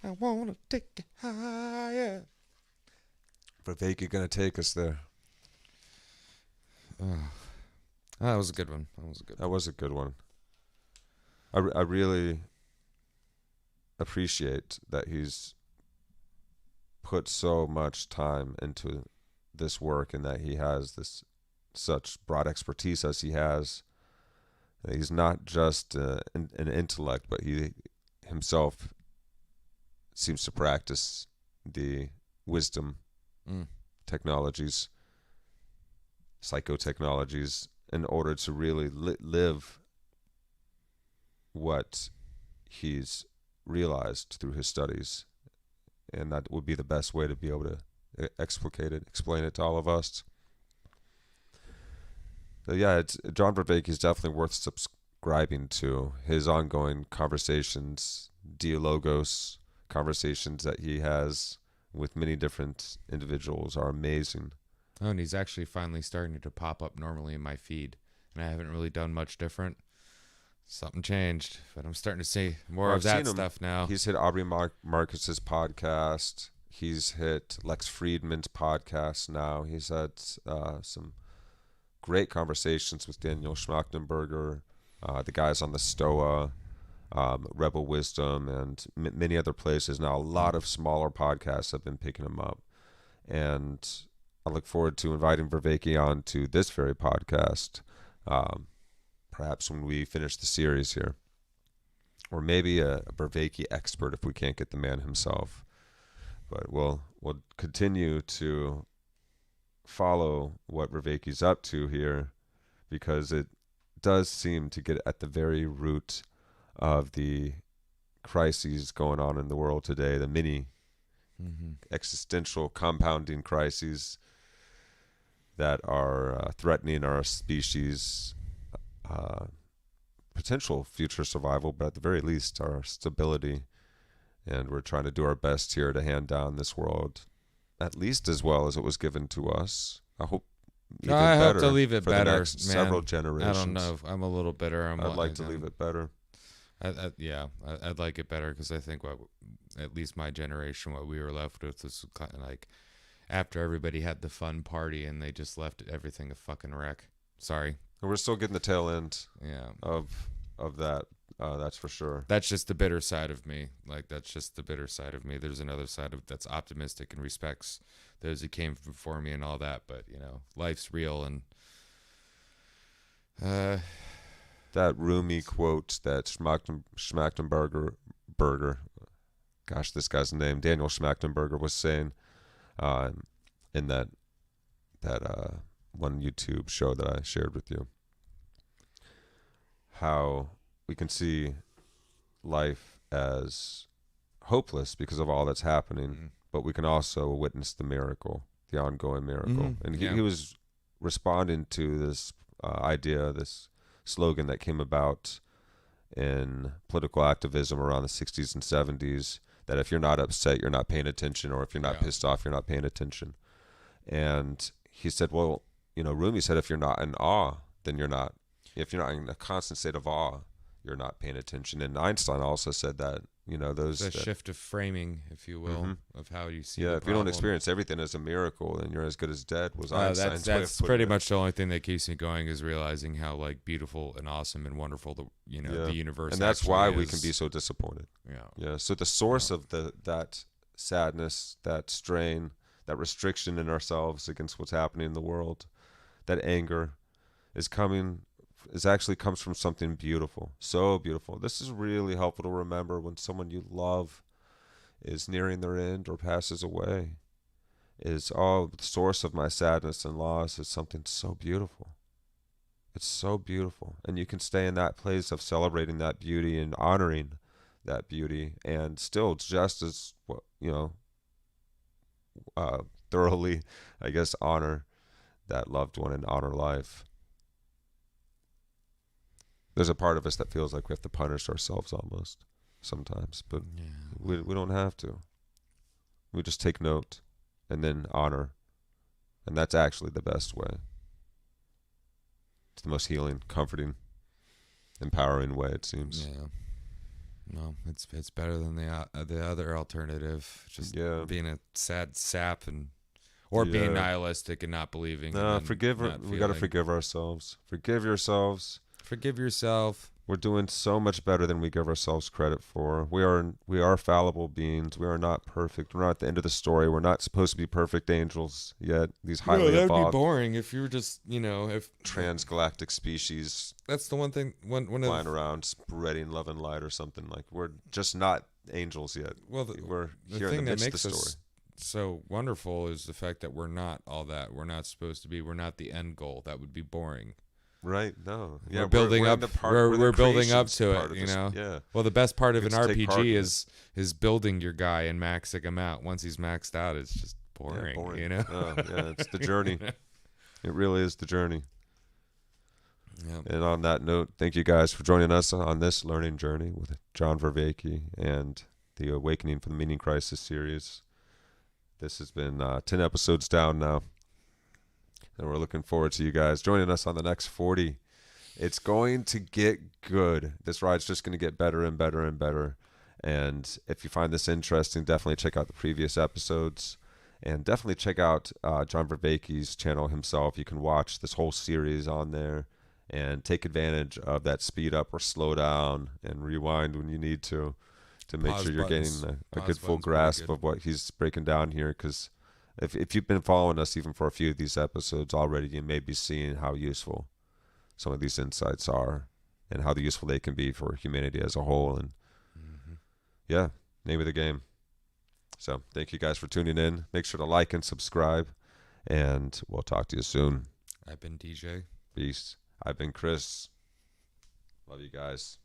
I want to take you higher. Vervaeke going to take us there. That was a good one. That was a good one. I really appreciate that he's put so much time into this work and that he has this such broad expertise as he has. He's not just an intellect, but he himself seems to practice the wisdom technologies, psychotechnologies, in order to really live what he's realized through his studies. And that would be the best way to be able to explain it to all of us. But yeah, John Vervaeke is definitely worth subscribing to. His ongoing conversations, dialogos, conversations that he has with many different individuals are amazing. Oh, and he's actually finally starting to pop up normally in my feed, and I haven't really done much different. Something changed, but I'm starting to see more of that stuff now. He's hit Aubrey Marcus's podcast. He's hit Lex Friedman's podcast now. He's had some great conversations with Daniel Schmachtenberger, the guys on the Stoa, Rebel Wisdom, and many other places. Now, a lot of smaller podcasts have been picking him up. And I look forward to inviting Vervaeke on to this very podcast, perhaps when we finish the series here. Or maybe a Vervaeke expert if we can't get the man himself. But we'll continue to follow what Vervaeke's up to here, because it does seem to get at the very root of the crises going on in the world today, the many existential compounding crises that are threatening our species' potential future survival, but at the very least our stability. And we're trying to do our best here to hand down this world at least as well as it was given to us. I hope even I better hope to leave it for better, the next several generations. I don't know. I'm a little bitter. I'd like to leave it better. I'd like it better, because I think at least my generation, what we were left with was kind of like after everybody had the fun party and they just left everything a fucking wreck. Sorry. And we're still getting the tail end of that. That's for sure. That's just the bitter side of me. Like, that's just the bitter side of me. There's another side of that's optimistic and respects those who came before me and all that. But, life's real. And that Rumi quote that Schmachtenberger, gosh, this guy's name, Daniel Schmachtenberger, was saying in that one YouTube show that I shared with you, how we can see life as hopeless because of all that's happening, but we can also witness the miracle, the ongoing miracle. And he was responding to this idea, this slogan that came about in political activism around the 60s and 70s, that if you're not upset, you're not paying attention, or if you're not Yeah. pissed off, you're not paying attention. And he said, well, Rumi said, if you're not in awe, then you're not. If you're not in a constant state of awe, you're not paying attention. And Einstein also said that, It's a shift of framing, if you will, of how you see the if you don't problem. experience everything as a miracle, then you're as good as dead, was Einstein's way of That's putting pretty it. much the only thing that keeps me going, is realizing how like beautiful and awesome and wonderful the universe And that's actually why is. we can be so disappointed. Yeah. Yeah. So the source of that sadness, that strain, that restriction in ourselves against what's happening in the world, that anger actually comes from something beautiful. So beautiful. This is really helpful to remember when someone you love is nearing their end or passes away. The source of my sadness and loss is something so beautiful. It's so beautiful. And you can stay in that place of celebrating that beauty and honoring that beauty, and still just as, thoroughly, I guess, honor that loved one and honor life. There's a part of us that feels like we have to punish ourselves almost sometimes, but we don't have to. We just take note and then honor. And that's actually the best way. It's the most healing, comforting, empowering way, it seems. Yeah. No, it's better than the other alternative. Just being a sad sap or being nihilistic and not believing. No, and we got to forgive ourselves. Forgive yourselves. Forgive yourself. We're doing so much better than we give ourselves credit for. We are fallible beings. We are not perfect. We're not at the end of the story. We're not supposed to be perfect angels yet. These highly that would evolved, be boring if you were just, if transgalactic species that's the one thing. One flying around, spreading love and light or something. Like, we're just not angels yet. Well, we're the here in thing the that midst of makes the story. us so wonderful is the fact that we're not all that. We're not supposed to be. We're not the end goal. That would be boring. Right? No. Yeah, We're building up. We're building up to part it. of this. Yeah. Well, the best part of an Get to take part in RPG is building your guy and maxing him out. Once he's maxed out, it's just boring. Oh, yeah, it's the journey. It really is the journey. Yeah. And on that note, thank you guys for joining us on this learning journey with John Vervaeke and the Awakening from the Meaning Crisis series. This has been 10 episodes down now. And we're looking forward to you guys joining us on the next 40. It's going to get good. This ride's just going to get better and better and better. And if you find this interesting, definitely check out the previous episodes. And definitely check out John Vervaeke's channel himself. You can watch this whole series on there and take advantage of that speed up or slow down and rewind when you need to make Pause sure you're buttons. getting a Pause good full buttons pretty grasp good. of what he's breaking down here. Because if you've been following us even for a few of these episodes already, you may be seeing how useful some of these insights are and how useful they can be for humanity as a whole. And name of the game. So thank you guys for tuning in. Make sure to like and subscribe, and we'll talk to you soon. I've been DJ. Peace. I've been Chris. Love you guys.